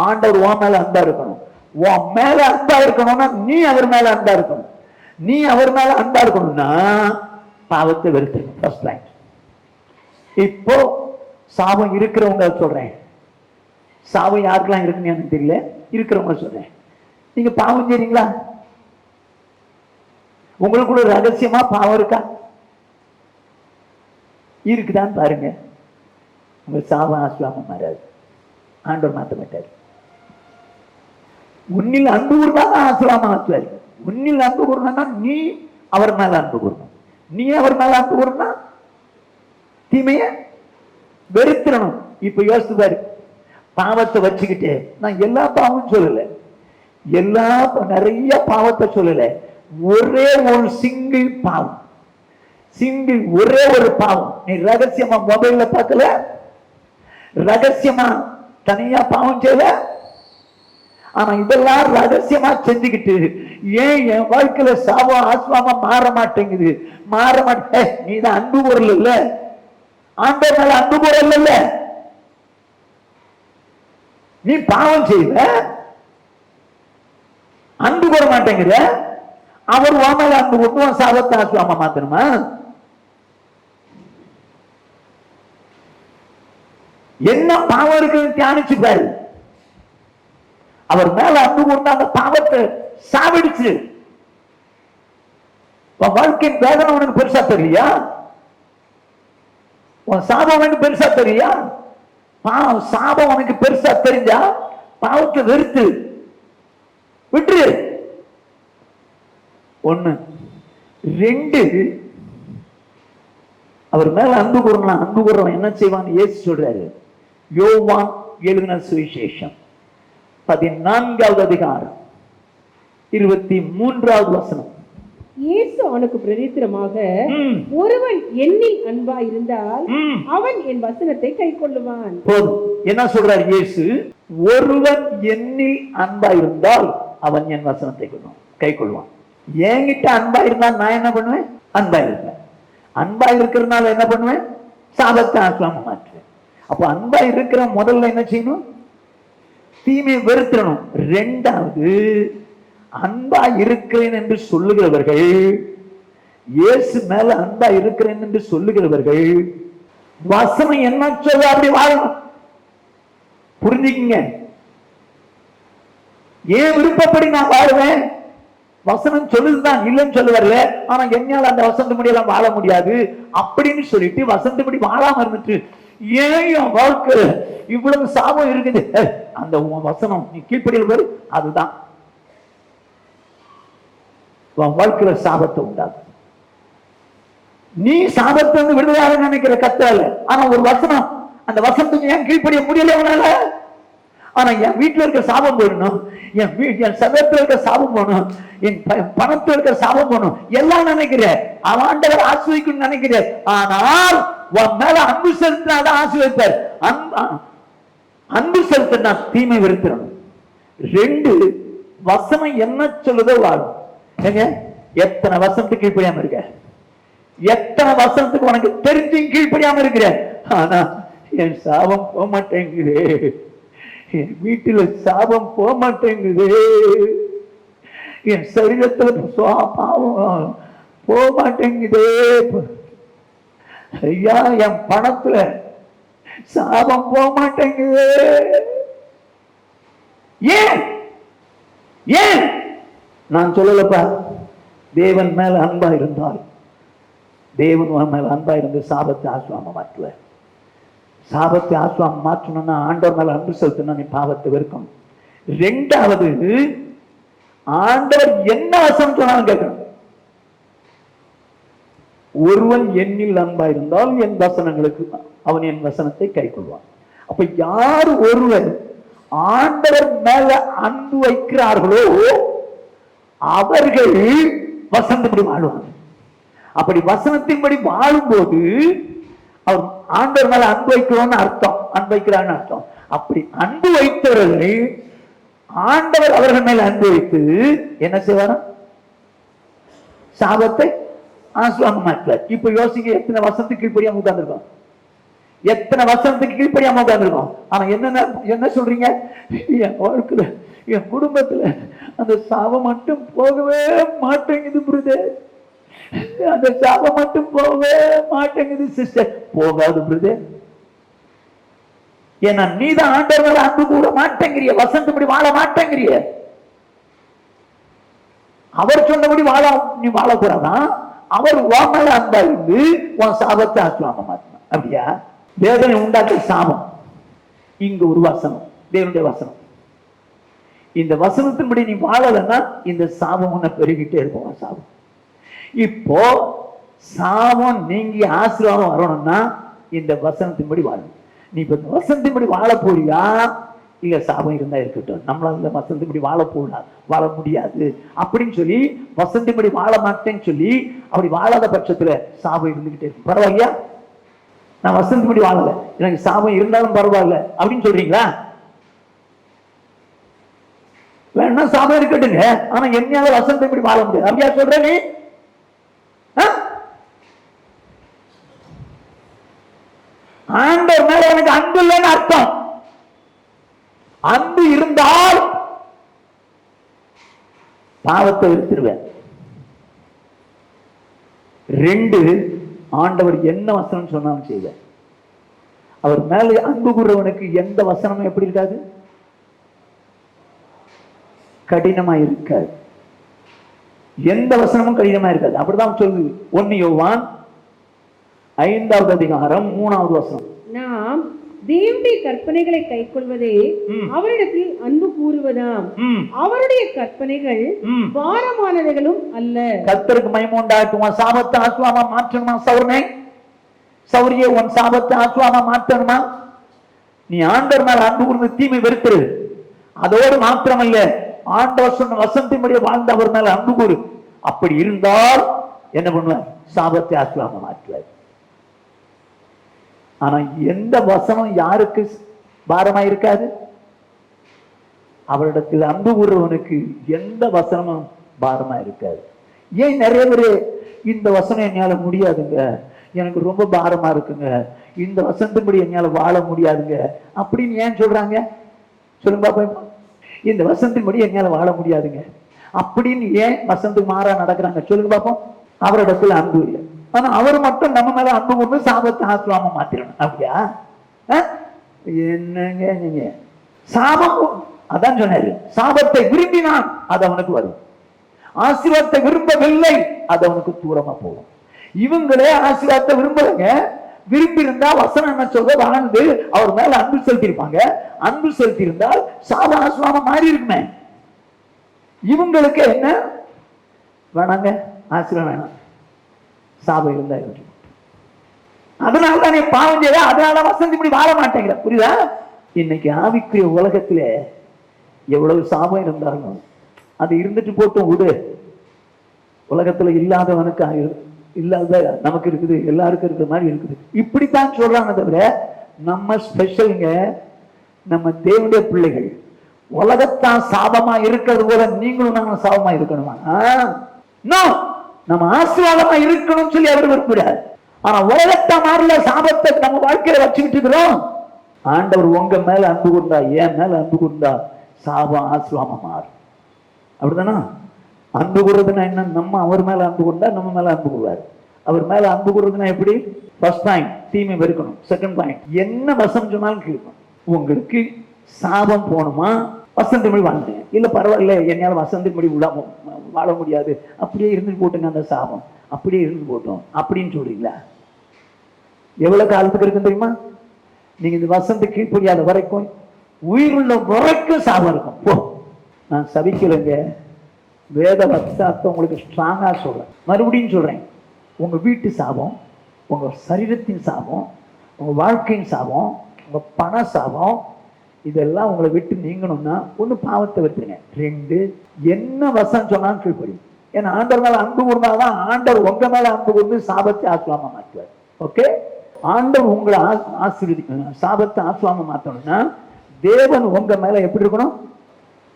Speaker 1: ஆண்டவர் உன் மேல அன்பா இருக்கணும். உன் மேல அன்பா இருக்கணும்னா நீ அவர் மேல அன்பா இருக்கணும். நீ அவர் மேல அன்பா இருக்கணும்னா பாவத்தை வெறுத்துக்கணும். First line. இப்போ சாபம் இருக்கிறவங்க சொல்றேன், சாபம் யாருக்கெல்லாம் இருக்குன்னு எனக்கு தெரியல, இருக்கிறவங்க சொல்றேன். நீங்க பாவம் செய்றீங்களா? உங்களுக்குள்ள ரகசியமா பாவம் இருக்கா? இருக்குதான் பாருங்க. உங்க சாபம் ஆசீர்வாதம் மாறாது, ஆண்டவர் மாற்ற மாட்டார். உன்னில் அன்பு கூர்ந்தா ஆசீர்வாதம் மாற்றுவார். உன்னில் அன்பு கூர்ந்தா நீ அவர் மேல அன்பு கூறணும். நீ அவர் மேல அன்பு கூறனா தீமைய வெறுத்துடணும். இப்ப யோசித்து பாரு. பாவத்தை வச்சுக்கிட்டு நான் எல்லா பாவமும் சொல்லல, எல்லா நிறைய பாவத்தை சொல்லல, ஒரே ஒரு சிங்கிள் பாவம், சிங்கிள் ஒரே ஒரு பாவம். நீ ரகசியமா மொபைல்ல பார்க்கல, ரகசியமா தனியா பாவம் செய்யல, ஆனா இதெல்லாம் ரகசியமா செஞ்சுக்கிட்டு ஏன் என் வாழ்க்கையில சாபம் ஆசீர்வாதமா மாற மாட்டேங்குது? மாற மாட்டே. நீ தான் அன்பு பொருள் இல்ல, ஆண்டவர் மேல அன்பு பொருள் இல்ல. நீ பாவம் செய்வ, அன்பு கூற மாட்டேங்கிற, அவர் உன் அன்பு கொண்டு சாபத்தை ஆசுவாம மாத்தணுமா? என்ன பாவம் இருக்குன்னு தியானிச்சு பாரு. அவர் மேல அன்பு கொண்டு அந்த பாவத்தை சாவிடுச்சு. வாழ்க்கையின் வேதனை உனக்கு பெருசா தெரியலையா? உன் சாபம் உனக்கு பெருசா தெரியா? சாபம் உனக்கு பெருசா தெரிஞ்சா பாவத்தை வெறுத்து விட்டுரு. ஒண்ணு. ரெண்டு, அவர் மேல அன்பு கூறலாம். அன்பு கூறவன் என்ன செய்வான் இயேசு சொல்றாரு. யோவான் எழுதின சுவிசேஷம் 14வது அதிகாரம் 23வது வசனம்.
Speaker 2: இயேசு அவனுக்கு பிரதித்திரமாக, ஒருவன் என்னில் அன்பா இருந்தால் அவன் என் வசனத்தை கைக்கொள்ளுவான். போதும். என்ன சொல்றார் இயேசு? ஒருவன் என்னில் அன்பா இருந்தால் அவன் என் வசனத்தை கைக்கொள்வான். என்கிட்ட அன்பா இருந்தா நான் என்ன பண்ணுவேன்? அன்பா இருப்பேன். அன்பா இருக்கிறதுனால என்ன பண்ணுவேன்? சாபத்தை ஆசுவாம மாற்றுவேன். அப்ப அன்பா இருக்கிற முதல்ல என்ன செய்யணும்? தீமையை வெறுத்தணும். ரெண்டாவது, அன்பா இருக்கிறேன் என்று சொல்லுகிறவர்கள், இயேசு மேல அன்பா இருக்கிறேன் என்று சொல்லுகிறவர்கள் வசனம் என்ன சொல்ல அப்படி வாழணும். புரிஞ்சுக்கிங்க. ஏன் விருப்பப்படி நான் வாழுவேன்? வசனம் சொல்லுதுதான், இல்லைன்னு சொல்ல வரல. ஆனா என்னால அந்த வசந்தபடி எல்லாம் வாழ முடியாது அப்படின்னு சொல்லிட்டு வசந்தபடி வாழாம இருந்துட்டு, ஏன் என் வாழ்க்கை இவ்வளவு சாபம் இருக்குது? அந்த வசனம் நீ கீழ்ப்படியில் பாரு, அதுதான் வாழ்க்கையில சாபத்தை உண்டாகும். நீ சாபத்தை விடுதலையாக நினைக்கிற கத்தால, ஆனா ஒரு வசனம், அந்த வசனத்துக்கு ஏன் கீழ்ப்படிய முடியல உன்னால? ஆனா என் வீட்டுல இருக்க சாபம் போடணும், என் சதத்துல இருக்க சாபம் போகணும், என் பணத்துல இருக்க சாபம் போகணும் எல்லாம் நினைக்கிற. அவன் ஆண்டவர் ஆசிரியக்கணும்னு நினைக்கிற. ஆனால் உன் மேல அன்பு செலுத்தினாதான் ஆசீர்வதிப்பார். அன்பு செலுத்தினா தீமை வெறுத்திடணும். ரெண்டு, வசனம் என்ன சொல்லுதோ வாழும். எத்தனை வசனத்துக்கு கீழ்ப்படியாம இருக்க? எத்தனை வசனத்துக்கு உனக்கு தெரிஞ்சு கீழ்ப்படியாம இருக்கிற? ஆனா என் சாபம் போக மாட்டேங்குது, என் வீட்டுல சாபம் போக மாட்டேங்குது, என் சரீரத்துல பாவம் போக மாட்டேங்குது, ஐயா என் பணத்துல சாபம் போக மாட்டேங்குது. ஏன்? ஏன்? நான் சொல்லலப்பா. தேவன் மேல அன்பா இருந்தால், தேவன் மேல அன்பா இருந்து சாபத்தை ஆசுவாம மாற்றுவார். சாபத்தை ஆசுவாம மாற்றணும்னா ஆண்டவர் மேல அன்பு செலுத்தணும், நீ பாவத்தை வெறுக்கணும். ரெண்டாவது, ஆண்டவர் என்ன வசனம் சொன்னாலும் கேட்கணும். ஒருவன் என்னில் அன்பா இருந்தால் என் வசனங்களுக்கு அவன் என் வசனத்தை கை கொள்வான். அப்ப யார் ஒருவர் ஆண்டவர் மேல அன்பு வைக்கிறார்களோ அவர்கள் வசனத்தின்படி வாழ்வாங்க. அப்படி வசனத்தின்படி வாழும்போது அவர் ஆண்டவர் மேல அன்பு வைக்கிறோம்னு அர்த்தம், அன்பு வைக்கிறான்னு அர்த்தம். அப்படி அன்பு வைத்தவர்களை ஆண்டவர் அவர்கள் மேல அன்பு வைத்து என்ன செய்வார்? சாபத்தை ஆசுவாம மாற்றுவார். இப்ப யோசிக்க, எத்தனை வசனத்துக்கு கீழ்ப்படியாம உட்கார்ந்துருக்கோம், எத்தனை வசனத்துக்கு கீழ்ப்படியாம உட்கார்ந்துருக்கோம். ஆனா என்ன சொல்றீங்க? என் வாழ்க்கையில என் குடும்பத்துல அந்த சாபம் மட்டும் போகவே மாட்டேங்குது பிரதர், அந்த சாபம் மட்டும் போகவே மாட்டேங்குது சிஸ்டர். போகாது பிரதர். ஏன்னா நீதான் ஆண்டவர் அன்பு கூட மாட்டேங்கிறிய, வசந்தபடி வாழ மாட்டேங்கிறிய. அவர் சொன்னபடி வாழ நீ வாழக்கூடாதான். அவர் உன் மேல அன்பா இருந்து உன் சாபத்தை ஆசுவாம மாட்டணும். அப்படியா? வேதனை உண்டாக்க சாபம். இங்க ஒரு வசனம், தேவனுடைய வசனம். இந்த வசனத்தின்படி நீ வாழலன்னா இந்த சாபம் உன்னை பெருகிட்டே இருக்கும். சாபம் இப்போ சாபம் நீங்கி ஆசீர்வாதம் வரணும்னா இந்த வசனத்தின்படி வாழணும். நீ இப்ப இந்த வசனத்தின்படி வாழ போறியா? இல்ல சாபம் இருந்தா இருக்கட்டும், நம்மளால இந்த வசனத்தின்படி வாழ முடியாது அப்படின்னு சொல்லி வசனத்தின்படி வாழ மாட்டேன்னு சொல்லி அப்படி வாழாத பட்சத்துல சாபம் இருந்துகிட்டே இருக்கும். பரவாயில்லையா? நான் வசனத்தின்படி வாழல, எனக்கு சாபம் இருந்தாலும் பரவாயில்ல அப்படின்னு சொல்றீங்களா? வேணா சாபம் இருக்கட்டுங்க, ஆனா என்னையால வசனத்தின்படி வாழ முடியாது அப்படியா சொல்ற நீ? ஆண்டவர் மேல எனக்கு அன்பு இல்லைன்னு அர்த்தம். அன்பு இருந்தால் பாவத்தை வெறுத்துருவேன். 2, ஆண்டவர் என்ன வசனம் சொன்னாலும் செய்வேன். அவர் மேல அன்பு கூறுறவனுக்கு எந்த வசனமும் எப்படி இருக்காது? கடினமா இருக்காது. எந்த வசனமும் கடினமா இருக்காது. அப்படிதான் சொல்லுது 1 யோவான் 5வது அதிகாரம் 3வது வசனம்.
Speaker 3: நாம் தேவனுடைய கற்பனைகளை கைக்கொள்வதே அவரிடத்தில் அன்பு கூறுவதாம். அவருடைய கற்பனைகள் பாரமானவைகளும் அல்ல.
Speaker 2: கர்த்தருக்கு மகிமை உண்டாகட்டும். உன் சாபத்தை ஆசீர்வாதமா மாற்றணுமா சௌரனே? சௌரியே, உன் சாபத்தை ஆசீர்வாதமா மாற்றணுமா? நீ ஆண்டவர் மேல அன்பு கூர்ந்து தீமை வெறுத்துரு. அதோடு மாத்திரமல்ல, ஆண்டவர் சொன்ன வசனத்தின்படி வாழ்ந்த அவர் மேல அன்பு கூறு. அப்படி இருந்தால் என்ன பண்ணுவார்? சாபத்தை ஆசீர்வாதமா மாற்றுவார். ஆனா எந்த வசனம் யாருக்கு பாரமா இருக்காது? அவரிடத்தில் அன்பு கூறுறவனுக்கு எந்த வசனமும் பாரமா இருக்காது. ஏன் நிறைய பேர் இந்த வசனம் என்னால முடியாதுங்க, எனக்கு ரொம்ப பாரமா இருக்குங்க, இந்த வசனத்தின்படி என்னால வாழ முடியாதுங்க அப்படின்னு ஏன் சொல்றாங்க? சொல்லுங்க பாப்போம். இந்த வசனத்தின்படி என்னால வாழ முடியாதுங்க அப்படின்னு ஏன் வசனத்துக்கு மாறா நடக்கிறாங்க? சொல்லுங்க பாப்போம். அவரிடத்தில் அன்பு இல்லை. ஆனா அவர் மட்டும் நம்ம மேல அன்பு கொண்டு சாபத்தை ஆசீர்வாதமா மாத்திரணும். அப்படியா? என்னங்க நீங்க? சாபம், அதான் சொன்னாரு, சாபத்தை விரும்பினான் அது அவனுக்கு வரும், ஆசீர்வாதத்தை விரும்பவில்லை அது அவனுக்கு தூரமா போகும். இவங்களே ஆசீர்வாதத்தை விரும்புறங்க. விரும்பி இருந்தா வசனம் என்ன சொல்ற வாழ்ந்து அவர் மேல அன்பு செலுத்தி இருப்பாங்க. அன்பு செலுத்தி இருந்தால் சாப ஆசீர்வாதம் மாறி இருக்குமே. இவங்களுக்கு என்ன வேணாங்க? ஆசீர்வாதம் வேணாம், சாபம் இருந்தா இருக்கு. அதனால தான் நீ பாவம் செய்ய, அதனால வசந்தி இப்படி வாழ மாட்டேங்கிற. புரியுதா? இன்னைக்கு ஆவிக்குரிய உலகத்துல எவ்வளவு சாபம் இருந்தாலும் அது இருந்துட்டு போட்டு விடு. உலகத்துல இல்லாதவனுக்கு இல்லாத நமக்கு இருக்குது, எல்லாருக்கும் இருக்கிற மாதிரி இருக்குது. இப்படித்தான் சொல்றாங்க. தவிர நம்ம ஸ்பெஷலுங்க, நம்ம தேவனுடைய பிள்ளைகள். உலகத்தான் சாபமா இருக்கிறது போல நீங்களும் நம்ம சாபமா இருக்கணுமா? நம்ம ஆசீர்வாதமா இருக்கணும்னு சொல்லி அவர் விரும்புகிறார். ஆனா உலகத்தை மாறல, சாபத்தை நம்ம வாழ்க்கையில வச்சுக்கிட்டு இருக்கிறோம். ஆண்டவர் உங்க மேல அன்பு கொண்டா, என் மேல அன்பு கொண்டா சாபம் ஆசீர்வாதமா மாறும். அப்படிதானா? அன்பு கூறுறதுன்னா என்ன? நம்ம அவர் மேல அன்பு கொண்டா நம்ம மேல அன்பு கூறுவார். அவர் மேல அன்பு கூறுறதுன்னா எப்படி? ஃபர்ஸ்ட் பாயிண்ட் தீமை வெறுக்கணும். செகண்ட் பாயிண்ட் என்ன வசனம் சொன்னாலும் கேட்கணும். உங்களுக்கு சாபம் போகணுமா? வசந்தமிழ் வாழ்ந்தேன் இல்ல பரவாயில்ல, என்னால வசந்தமிழ் வாழ முடியாது, அப்படியே இருந்து போட்டுங்க, அந்த சாபம் அப்படியே இருந்து போட்டோம் அப்படின்னு சொல்றீங்களா? எவ்வளவு காலத்துக்கு இருக்குன்னு தெரியுமா? நீங்க இந்த வசந்த கீழ்ப்படியாத வரைக்கும், உயிருள்ள வரைக்கும் சாபம் இருக்கும். போ, நான் சபிக்கலைங்க, வேத வசனத்தை உங்களுக்கு ஸ்ட்ராங்கா சொல்றேன். மறுபடியும் சொல்றேன், உங்க வீட்டு சாபம், உங்க சரீரத்தின் சாபம், உங்க வாழ்க்கையின் சாபம், உங்க பண சாபம், இதெல்லாம் உங்களை விட்டு நீங்கணும்னா ஒண்ணு பாவத்தை விட்டுருங்க. 2 என்ன வசனம் சொன்னாலும் கீழ்ப்படி. ஏன்னா ஆண்டவர் மேல அன்பு கூர்ந்தாதான் ஆண்டவர் உங்க மேல அன்பு கூர்ந்து சாபத்தை ஆசீர்வாதமா மாற்றுவார். ஓகே? ஆண்டவர் உங்களை ஆசீர்வதிக்கணும், சாபத்தை ஆசீர்வாதமா மாற்றணும்னா தேவன் உங்க மேல எப்படி இருக்கணும்?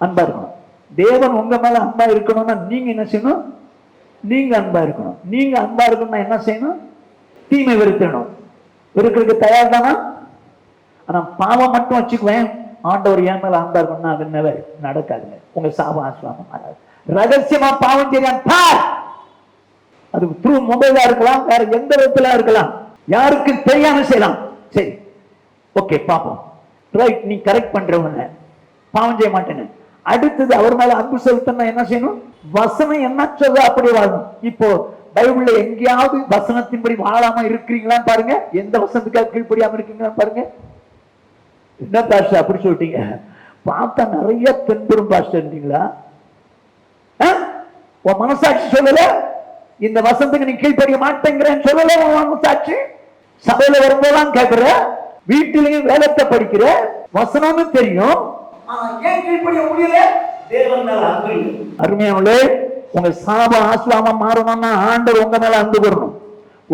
Speaker 2: அன்பா இருக்கணும். தேவன் உங்க மேல அன்பா இருக்கணும்னா நீங்க என்ன செய்யணும்? நீங்க அன்பா இருக்கணும். நீங்க அன்பா இருக்கணும்னா என்ன செய்யணும்? தீமை வெறுக்கணும். வெறுக்கிறதுக்கு தயார் தானா? ஆனா பாவம் மட்டும் வச்சுக்குவேன், ஆண்டவர் என் மேல அன்பா இருக்கணும்னா அது நெவர் நடக்காதுங்க. உங்க சாபம் ஆசீர்வாதம் மாறாது. ரகசியமா பாவம் செய்யலாம், அது த்ரூ மொபைலா இருக்கலாம், வேற எந்த விதத்துல இருக்கலாம், யாருக்கு தெரியாம செய்யலாம். சரி, ஓகே, பாப்போம். ரைட், நீ கரெக்ட் பண்றவங்க பாவம் செய்ய மாட்டேன்னு. அடுத்தது அவர் மேல அன்பு செலுத்தணும் என்ன செய்யணும்? வசனம் என்ன சொல்ற அப்படி வாழணும். இப்போ பைபிள்ல எங்கேயாவது வசனத்தின்படி வாழாம இருக்கிறீங்களான்னு பாருங்க. எந்த வசனத்துக்காக கீழ்ப்படியாம இருக்கீங்களான்னு பாருங்க. என்ன பாஸ்டர் அப்படி சொல்லிட்டீங்க? பார்த்தா நிறைய தென்பெரும் பாஸ்டர் இருந்தீங்களா? உன் மனசாட்சி சொல்லல இந்த வசனத்துக்கு நீ கீழ்ப்படிய மாட்டேங்கிறேன்னு சொல்லல. உன் மனசாட்சி சபையில வரும்போதெல்லாம் கேட்கிற, வீட்டிலையும் வேலைத்தை படிக்கிற, வசனம்னு தெரியும், ஏன் கீழ்ப்படிய முடியல? தேவன் மேல அன்பு இல்லை. அருமையானே, உங்க சாபம் ஆசீர்வாதமா மாறணும்னா ஆண்டவர் உங்க மேல அன்பு கூறணும்.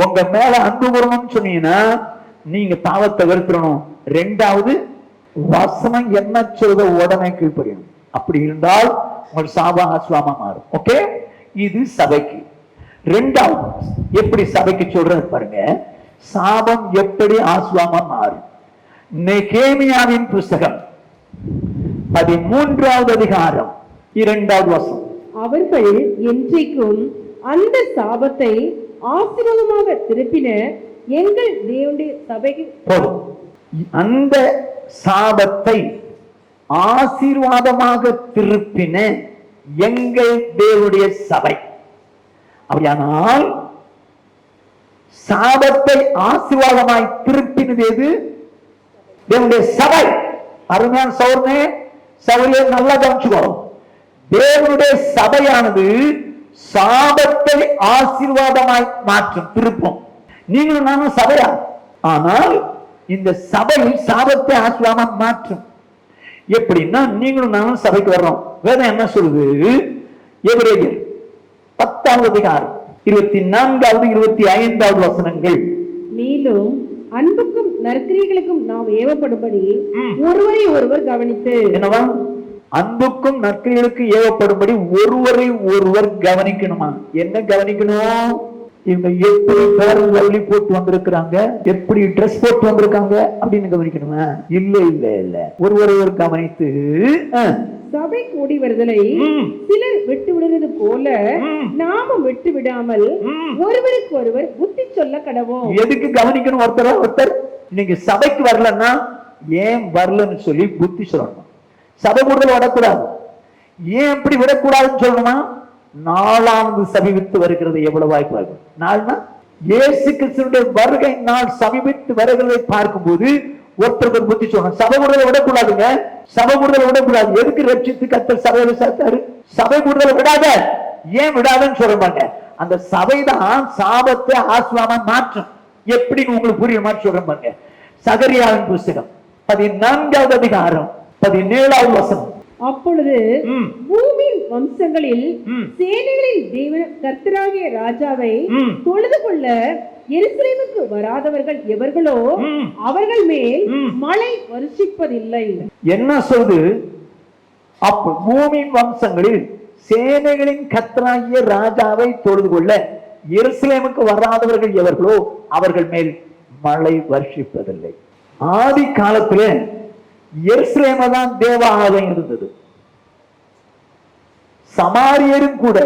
Speaker 2: உங்க மேல அன்பு கூறணும்னு சொன்னீங்கன்னா நீங்க பாவத்தை வெறுத்துறணும். 2வது வசனம் என்ன சொல்ற உடனே கீழ்ப்படியணும். அப்படி இருந்தால் உங்க சாபம் ஆசீர்வாதமா மாறும். ஓகே? இது சபைக்கு. 2வது எப்படி சபைக்கு சொல்றது பாருங்க, சாபம் எப்படி ஆசீர்வாதமா மாறும். நெகேமியாவின் புஸ்தகம் 13வது அதிகாரம் 2வது வசனம்.
Speaker 3: அவர்கள் என்றைக்கும் அந்த சாபத்தை ஆசீர்வாதமாக திருப்பின எங்கள் தேவனுடைய சபைக்கு
Speaker 2: போதும். அந்த சாபத்தை ஆசீர்வாதமாக திருப்பின எங்கள் தேவனுடைய சபை. அப்படியானால் சாபத்தை ஆசீர்வாதமாய் திருப்பினது எது? தேவனுடைய சபை. அருமையான சௌர்ணே சௌரிய நல்லா கவனிச்சுக்கோ. தேவனுடைய சபையானது சாபத்தை ஆசீர்வாதமாய் மாற்றும், திருப்பும். நீங்களும் நானும் சபையா, ஆனால் இந்த சபை சாபத்தை ஆசீர்வாதம் மாற்றும். எப்படின்னா நீங்களும் நானும் சபைக்கு வர்றோம். வேதம் என்ன சொல்லுது? எபிரேயர் 10வது அதிகாரம் 24வது 25வது வசனங்கள்.
Speaker 3: மேலும் அன்புக்கும் நற்கிரியைகளுக்கும் நாம் ஏவப்படும்படி ஒருவரை ஒருவர் கவனித்து.
Speaker 2: என்னவா? அன்புக்கும் நற்கிரியைகளுக்கு ஏவப்படும்படி ஒருவரை ஒருவர் கவனிக்கணுமா? என்ன கவனிக்கணும்? இவங்க எப்படி பேரல் வள்ளி போட்டு வந்திருக்கிறாங்க, எப்படி ட்ரெஸ் போட்டு வந்திருக்காங்க அப்படின்னு கவனிக்கணுமா? இல்ல இல்ல இல்ல, ஒருவரை ஒரு கவனித்து
Speaker 3: சபை கூடி வருதலை சிலர் விட்டு விடுவது போல நாமும் விட்டு விடாமல் ஒருவருக்கு ஒருவர் புத்தி சொல்ல கடவோம்.
Speaker 2: எதுக்கு கவனிக்கணும்? ஒருத்தர் நீங்க சபைக்கு வரலன்னா ஏன் வரலன்னு சொல்லி புத்தி சொல்லணும். சபை கூடுதல் விடக்கூடாது. ஏன் எப்படி விடக்கூடாதுன்னு சொல்லணுமா? 4வது சமீபித்து வருகிறது. எவ்வளவு வாய்ப்பு ஆகும்? நாள்னா இயேசு கிறிஸ்துவினுடைய வருகை நாள் சமீபித்து வருகிறதை பார்க்கும்போது ஒருத்தர் புத்தி சொல்லணும். சபை கூடுதலை விடக்கூடாதுங்க. சபை கூடுதலை விடக்கூடாது. எதுக்கு ரட்சித்து கர்த்தர் சபையில சேர்த்தாரு? சபை கூடுதலை விடாத. ஏன் விடாதுன்னு சொல்றாங்க? அந்த சபைதான் சாபத்தை ஆசீர்வாதமா மாற்றும். எப்படின்னு உங்களுக்கு புரிய மாதிரி சொல்றேன் பாருங்க. சகரியாவின் புஸ்தகம் 14வது அதிகாரம் 17வது வசனம்.
Speaker 3: அப்பொழுது பூமியின் வம்சங்களில் சேனைகளின் தேவன் கர்த்தராகிய ராஜாவை தொழுது கொள்ள எருசலேமுக்கு வராதவர்கள் எவர்களோ அவர்கள் மேல் மழை வருஷிப்பதில்லை.
Speaker 2: என்ன சொல்லுது? அப்ப பூமியின் வம்சங்களில் சேனைகளின் கர்த்தராகிய ராஜாவை தொழுது கொள்ள எருசலேமுக்கு வராதவர்கள் எவர்களோ அவர்கள் மேல் மழை வருஷிப்பதில்லை. ஆதி காலத்துல எருசலேம தான் தேவாலயம் இருந்தது. சமாரியரும் கூட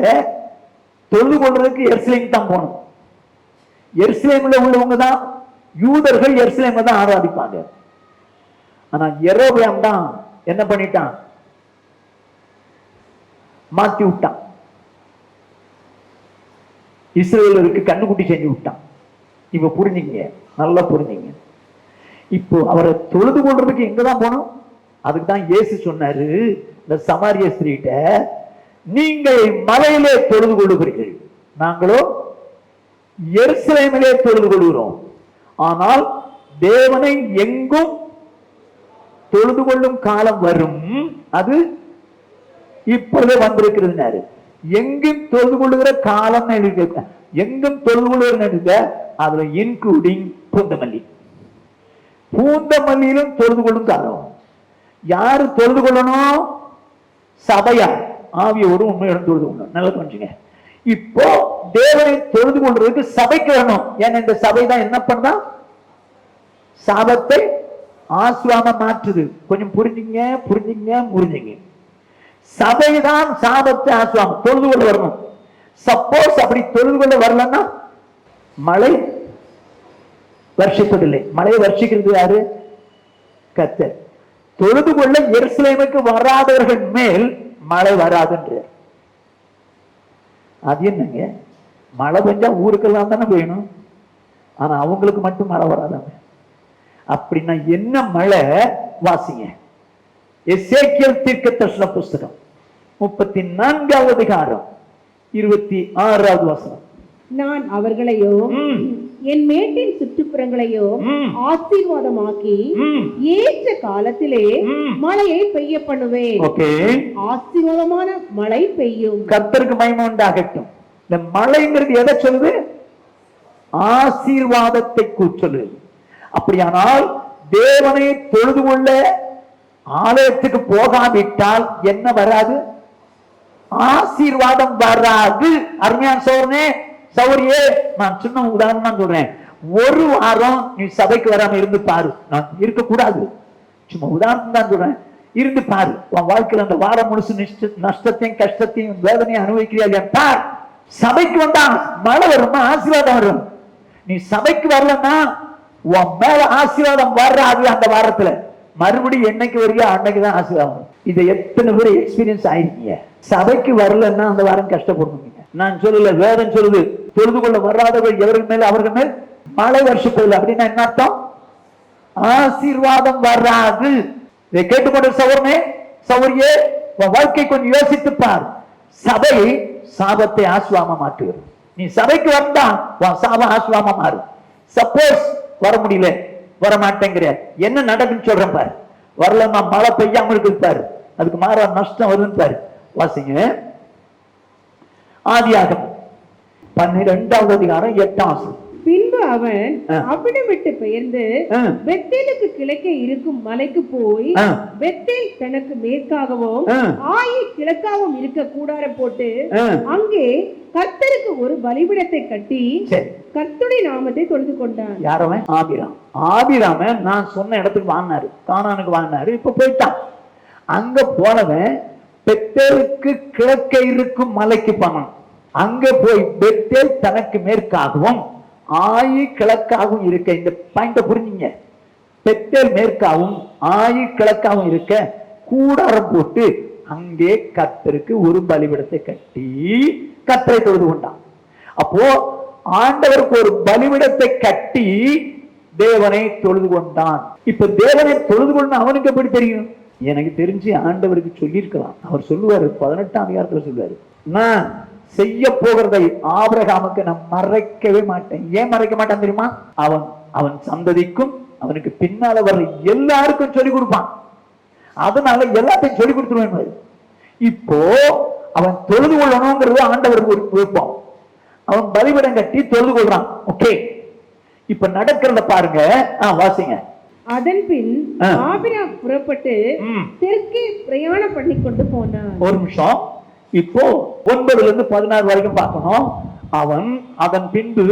Speaker 2: தொழுது கொள்றதுக்கு எருசலேம் தான் போகணும். எருசலேம்ல உள்ளவங்க தான் யூதர்கள் எருசலேமை தான் ஆராதிப்பாங்க. ஆனா யெரொபெயாம் தான் என்ன பண்ணிட்டான்? மாத்தி விட்டான். இஸ்ரவேலருக்கு கண்ணுக்குட்டி செஞ்சு விட்டான். இப்ப புரிஞ்சுங்க, நல்லா புரிஞ்சுங்க. இப்போ அவரை தொழுது கொள்றதுக்கு எங்கதான் போனோம்? அதுக்கு தான் இயேசு சொன்னாரு இந்த சமாரிய ஸ்திரீட்ட, நீங்கள் மலையிலே தொழுது கொள்ளுகிறீர்கள், நாங்களோ எருசலேமிலே தொழுது கொள்கிறோம். ஆனால் தேவனை எங்கும் தொழுது கொள்ளும் காலம் வரும், அது இப்பொழுதே வந்திருக்கிறது. எங்கும் தொழுது கொள்ளுகிற காலம் எங்கும் தொழுது கொள்ளுகிற அதுல இன்க்ளூடிங் பூந்தமல்லி. பூந்தமல்லியிலும் தொழுது கொள்ளும் காலம். யாரு தொழுது கொள்ளணும்? சபையா ஆவியோடு உண்மையோடு தொழுது கொள்ளணும். நல்லா கொஞ்சங்க. இப்போ தேவனை தொழுது கொள்றதுக்கு சபைக்கு வரணும். ஏன்னா இந்த சபை தான் என்ன பண்ணா? சாபத்தை ஆசீர்வாதமா மாற்றுது. கொஞ்சம் புரிஞ்சுங்க புரிஞ்சுங்க. சபைதான் சாபத்தை ஆசீர்வாதம் தொழுது கொள்ள வரணும். சப்போஸ் அப்படி தொழுது கொள்ள வரலன்னா மழை வருஷப்பதில்லை. மழையை வருஷிக்கிறது யாரு? கர்த்தர். தொழுது கொள்ள எருசலேமுக்கு வராதவர்கள் மேல் மழை வராதுன்ற. அது என்னங்க? மழை பெஞ்சா ஊருக்கெல்லாம் தானே வேணும், ஆனா அவங்களுக்கு மட்டும் மழை வராதாங்க. அப்படின்னா என்ன மழை? வாசிங்க எசேக்கியேல் தீர்க்கதரிசன புஸ்தகம் 34வது அதிகாரம் 26வது வசனம்.
Speaker 3: நான் அவர்களையோ என் மேட்டின் சுற்றுப்புறங்களையோ ஆசீர்வாதமாக்கி ஏற்ற காலத்திலே மழையை பெய்ய பண்ணுவேன். ஆசீர்வாதமான மழை பெய்யும்.
Speaker 2: கர்த்தருக்கு மகிமை உண்டாகட்டும். இந்த மழைங்கிறது எதை சொல்லுது? ஆசீர்வாதத்தை கூச்சொல்லு. அப்படியானால் தேவனை தொழுது கொள்ள ஆலயத்துக்கு போகாவிட்டால் என்ன வராது? ஆசீர்வாதம் வராது. அருமையான சோர்னே சௌரியே, நான் சின்ன உதாரணம் தான் சொல்றேன். ஒரு வாரம் நீ சபைக்கு வராம இருந்து பாரு. நான் இருக்கக்கூடாது, சும்மா உதாரணம் தான் சொல்றேன். இருந்து பாரு. உன் வாழ்க்கையில அந்த வாரம் முழுசு நஷ்டத்தையும் கஷ்டத்தையும் வேதனையும் அனுபவிக்கிறீங்க பார். சபைக்கு வந்தா மழை வருமா, ஆசீர்வாதம் வரும். நீ சபைக்கு வரலன்னா உன் மேல ஆசீர்வாதம் வராது. அந்த வாரத்துல மறுபடியும் என்னைக்கு வருக அன்னைக்குதான் ஆசீர்வாதம். இதை எத்தனை பேர் எக்ஸ்பீரியன்ஸ் ஆயிருக்கீங்க? சபைக்கு வரலன்னா அந்த வாரம் கஷ்டப்படுவீங்க. நான் சொல்லல, வேதம் சொல்லுது, தொழுது கொள்ள வராதவர்கள் எவர்கள் மேல அவர்கள் மேல் மழை வருஷப்பதில்லை. அப்படின்னா என்ன அர்த்தம்? ஆசீர்வாதம் வராது. இதை கேட்டுக்கொண்ட சகோதரனே சகோதரியே, உன் வாழ்க்கை கொஞ்சம் யோசித்து பார். சபை சாபத்தை ஆசீர்வாதமா மாற்றுகிறது. நீ சபைக்கு வந்தா உன் சாபம் ஆசீர்வாதமா மாறும். சப்போஸ் வர முடியல, வர மாட்டேங்கிற, என்ன நடக்குன்னு சொல்றேன் பாரு. வரலன்னா மழை பெய்யாம இருக்கு பாரு, அதுக்கு மாற நஷ்டம் வருதுன்னு பாரு. வாசிங்க ஆதியாகமம் 12வது அதிகாரம் 8ஆம் வசனம்.
Speaker 3: பின்பு அவன் அவ்விடம் விட்டு பெயர்ந்து பெத்தேலுக்கு கிழக்கே இருக்கும் மலைக்கு போய் பெத்தேல் தனக்கு மேற்காகவும் ஆயி கிழக்காகவும் இருக்க கூடாரம் போட்டு அங்கே கர்த்தருக்கு ஒரு பலிபீடத்தை கட்டி கர்த்தருடைய நாமத்தை தொழுது கொண்டான்.
Speaker 2: யாரவன்? ஆபிராம். ஆபிராம நான் சொன்ன இடத்துக்கு வாங்கினாரு, கானானுக்கு வாங்கினாரு. இப்ப போயிட்டான். அங்க போனவன் பெத்தேலுக்கு கிழக்கே இருக்கும் மலைக்கு போனான். அங்க போய் பெத்தேல் தனக்கு மேற்காகவும் ஆயி கிழக்காகவும் இருக்க. இந்த பாயிண்ட புரிஞ்சுங்க. பெத்தேல் மேற்காவும் ஆயி கிழக்காகவும் இருக்க கூடாரம் போட்டு அங்கே கர்த்தருக்கு ஒரு பலிபீடத்தை கட்டி கர்த்தரை தொழுது கொண்டான். அப்போ ஆண்டவருக்கு ஒரு பலிபீடத்தை கட்டி தேவனை தொழுது கொண்டான். இப்ப தேவனை தொழுது கொண்ட அவனுக்கு எப்படி தெரியும்? எனக்கு தெரிஞ்சு ஆண்டவருக்கு சொல்லியிருக்கலாம். அவர் சொல்லுவாரு, 18ஆம் அதிகாரத்துல சொல்லுவாரு, நான் செய்ய போகிறதை ஆபிரகாமுக்கு நான் மறைக்கவே மாட்டேன். ஏன் மறைக்க மாட்டான் தெரியுமா? அவன் சந்ததிக்கும் அவனுக்கு பின்னால வர்ற எல்லாருக்கும் சொல்லிக் கொடுப்பான். அதனால எல்லாத்தையும் சொல்லிக் கொடுத்துருவேன். இப்போ அவன் தொழுது கொள்ளணுங்கிறது ஆண்டவருக்கு ஒரு விருப்பம். அவன் பலிபீடம் கட்டி தொழுது கொள்றான். ஓகே, இப்ப நடக்கிறத பாருங்க. வாசிங்க.
Speaker 3: அதன் பின் ஆபிரகாம் புறப்பட்டு தெற்கே பிரயாணம் பண்ணி கொண்டு போனான்.
Speaker 2: ஒரு நிமிஷம். இப்போ 9லிருந்து 16 வரைக்கும் பார்க்கணும். அவன் அதன் பின்பு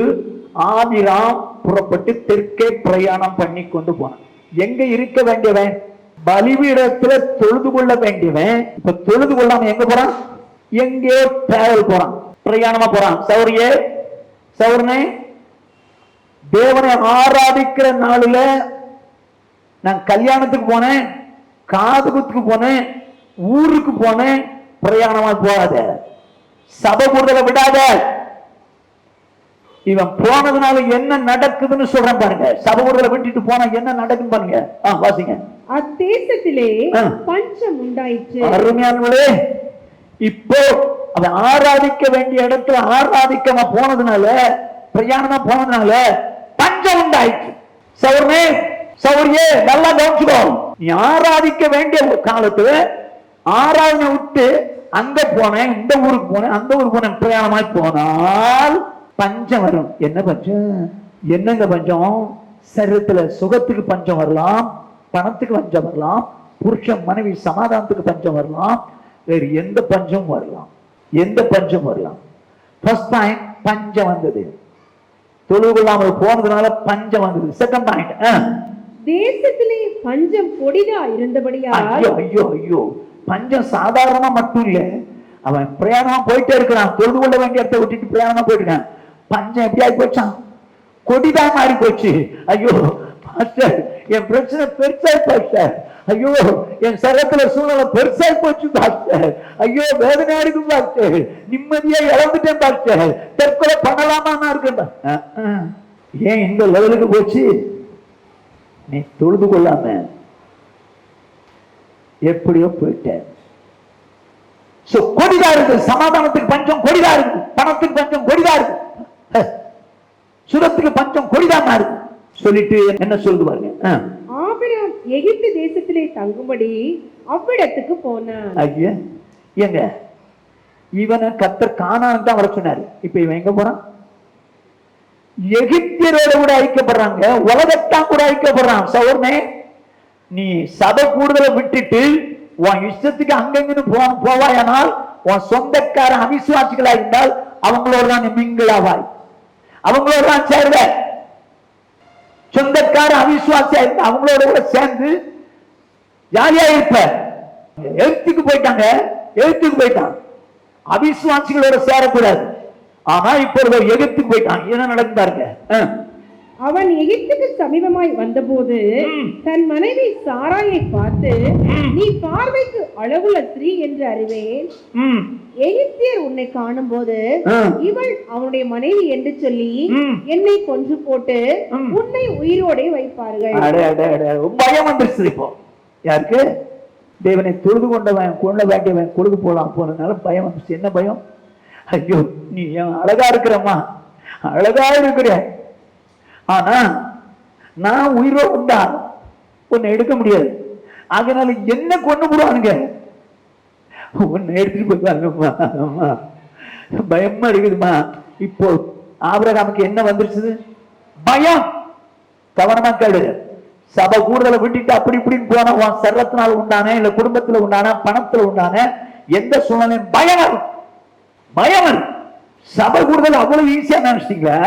Speaker 2: ஆபிராம் புறப்பட்டு தெற்கே பிரயாணம் பண்ணி கொண்டு போனான். எங்க இருக்க வேண்டியவன்? பலிபீடத்துல தொழுது கொள்ள வேண்டியவன் இப்ப தொழுது கொள்ளாம எங்க போறான்? எங்கே டிராவல் போறான், பிரயாணமா போறான். சௌரியே சௌரனே, தேவனை ஆராதிக்கிற நாளில நான் கல்யாணத்துக்கு போனேன், காது குத்துக்கு போனேன், ஊருக்கு போனேன், பிரயாணமா போகாத. சபை கூடுதலை விடாத. இவன் போனதுனால என்ன நடக்குதுன்னு சொல்றேன் பாருங்க. சபை கூடுதலை விட்டுட்டு போனா என்ன நடக்குன்னு பாருங்க. வாசிங்க.
Speaker 3: அத்தேசத்திலே பஞ்சம் உண்டாயிற்று.
Speaker 2: அருமையானவர்களே, இப்போ அவன் ஆராதிக்க வேண்டிய இடத்துல ஆராதிக்க போனதுனால, பிரயாணமா போனதுனால பஞ்சம் உண்டாயிற்று. சௌரனே சௌரியே, நல்லா கவனிச்சுக்கோ. நீ ஆராதிக்க வேண்டிய காலத்துல ஆராதனை விட்டு அங்க போனேன், இந்த ஊருக்கு போனேன், அந்த ஊருக்கு போனேன், பிரயாணமாய் போனால் பஞ்சம் வரும். என்ன பஞ்சம்? என்னங்க பஞ்சம்? சரீரத்துல சுகத்துக்கு பஞ்சம் வரலாம், பணத்துக்கு பஞ்சம் வரலாம், புருஷன் மனைவி சமாதானத்துக்கு பஞ்சம் வரலாம், வேறு எந்த பஞ்சம் வரலாம். எந்த பஞ்சம் வரலாம்? ஃபர்ஸ்ட் பாயிண்ட் பஞ்சம் வந்தது, தொழுது கொள்ளாமல் போனதுனால பஞ்சம் வந்தது. செகண்ட் பாயிண்ட்,
Speaker 3: தேசத்திலே பஞ்சம் கொடிதா இருந்தபடியால்.
Speaker 2: ஐயோ ஐயோ ஐயோ, பஞ்சம் சாதாரணமா மட்டும் இல்ல, அவன் பிரயாணமா போயிட்டே இருக்கிறான். தொழுது கொள்ள வேண்டிய இடத்தை விட்டுட்டு பிரயாணமா போயிட்டு இருக்கான். பஞ்சம் எப்படி ஆகி போச்சான்? கொடிதான் மாறி போச்சு. ஐயோ பாஸ்டர், என் பிரச்சனை பெருசாய் பாஸ்டர். ஐயோ, என் சரத்துல சூழ்நிலை பெருசாய் போச்சு பாஸ்டர். ஐயோ வேதனையா இருக்கு பாஸ்டர், நிம்மதியா இழந்துட்டேன் பாஸ்டர், தற்கொலை பண்ணலாமா இருக்கேன். ஏன் இந்த லெவலுக்கு போச்சு? நீ தொழுது கொள்ளாம எப்படியோ போயிட்ட. கொடிதா இருக்கு, சமாதானத்துக்கு பஞ்சம் கொடிதா இருக்கு, பணத்துக்கு பஞ்சம் கொடிதா இருக்கு, சுரத்துக்கு பஞ்சம் கொடிதான் இருக்கு. சொல்லிட்டு என்ன சொல்லுது பாருங்க.
Speaker 3: ஆபிரகாம் எகிப்து தேசத்திலே தங்கும்படி அவ்விடத்துக்கு போனான்.
Speaker 2: ஐயா, எங்க இவனை கர்த்தர் கானான் தான் வர சொன்னாரு. இப்ப இவன் எங்க போறான்? எகிப்தியரோட கூட ஐக்கியப்படுறாங்க, உலகத்தான் கூட ஐக்கியப்படுறான். சௌர்ணே, நீ சபை கூடுதலை விட்டுட்டு உன் இஷ்டத்துக்கு அங்கெங்கன்னு போவாயானால், உன் சொந்தக்கார அவிசுவாசிகளா இருந்தால் அவங்களோட தான் மிங்கிளாவாய், அவங்களோட தான் சேர்ந்த. சொந்தக்கார அவிசுவாசியா இருந்தா அவங்களோட கூட சேர்ந்து ஜாலியா இருப்ப. எழுத்துக்கு போயிட்டான். அவிசுவாசிகளோட சேரக்கூடாது. ஆனா இப்ப ஒரு எகிப்துக்கு போயிட்டான். என்ன நடந்து பாருங்க.
Speaker 3: அவன் எகிப்துக்கு சமீபமாய் வந்தபோது தன் மனைவி சாராயை பார்த்து, நீ பார்வைக்கு அழகுள்ள ஸ்திரீ என்று அறிவேன். எகிப்தியர் உன்னை காணும் போது இவள் அவனுடைய மனைவி என்று சொல்லி என்னை கொன்று போட்டு உன்னை உயிரோடே வைப்பார்கள்.
Speaker 2: பயம் வந்துருச்சு. இப்போ யாருக்கு? தேவனை தொழுது கொண்டவன் கொள்ள வேண்டியவன் கொழுது போலாம் போனதுனால பயம் வந்துச்சு. என்ன பயம்? ஐயோ, நீ அழகா இருக்கிறம்மா, அழகா இருக்கிற, ஆனா நான் உயிரோடு உண்டா உன்னை எடுக்க முடியாது. அதனால என்ன கொண்டு போடுவானுங்க, உன்னை எடுத்துட்டு போய்வாங்கம்மா, பயமா இருக்குதுமா. இப்போ ஆபிரகாமுக்கு என்ன வந்துருச்சு? பயம். கவனமா கேளு. சபை கூடுதலை விட்டுட்டு அப்படி இப்படின்னு போன சரத்தினால உண்டான, இல்ல குடும்பத்துல உண்டான, பணத்துல உண்டான எந்த சூழ்நிலையும் பயம். சபை கூடுதல் அவ்வளவு ஈஸியா நினைச்சிட்டீங்களா?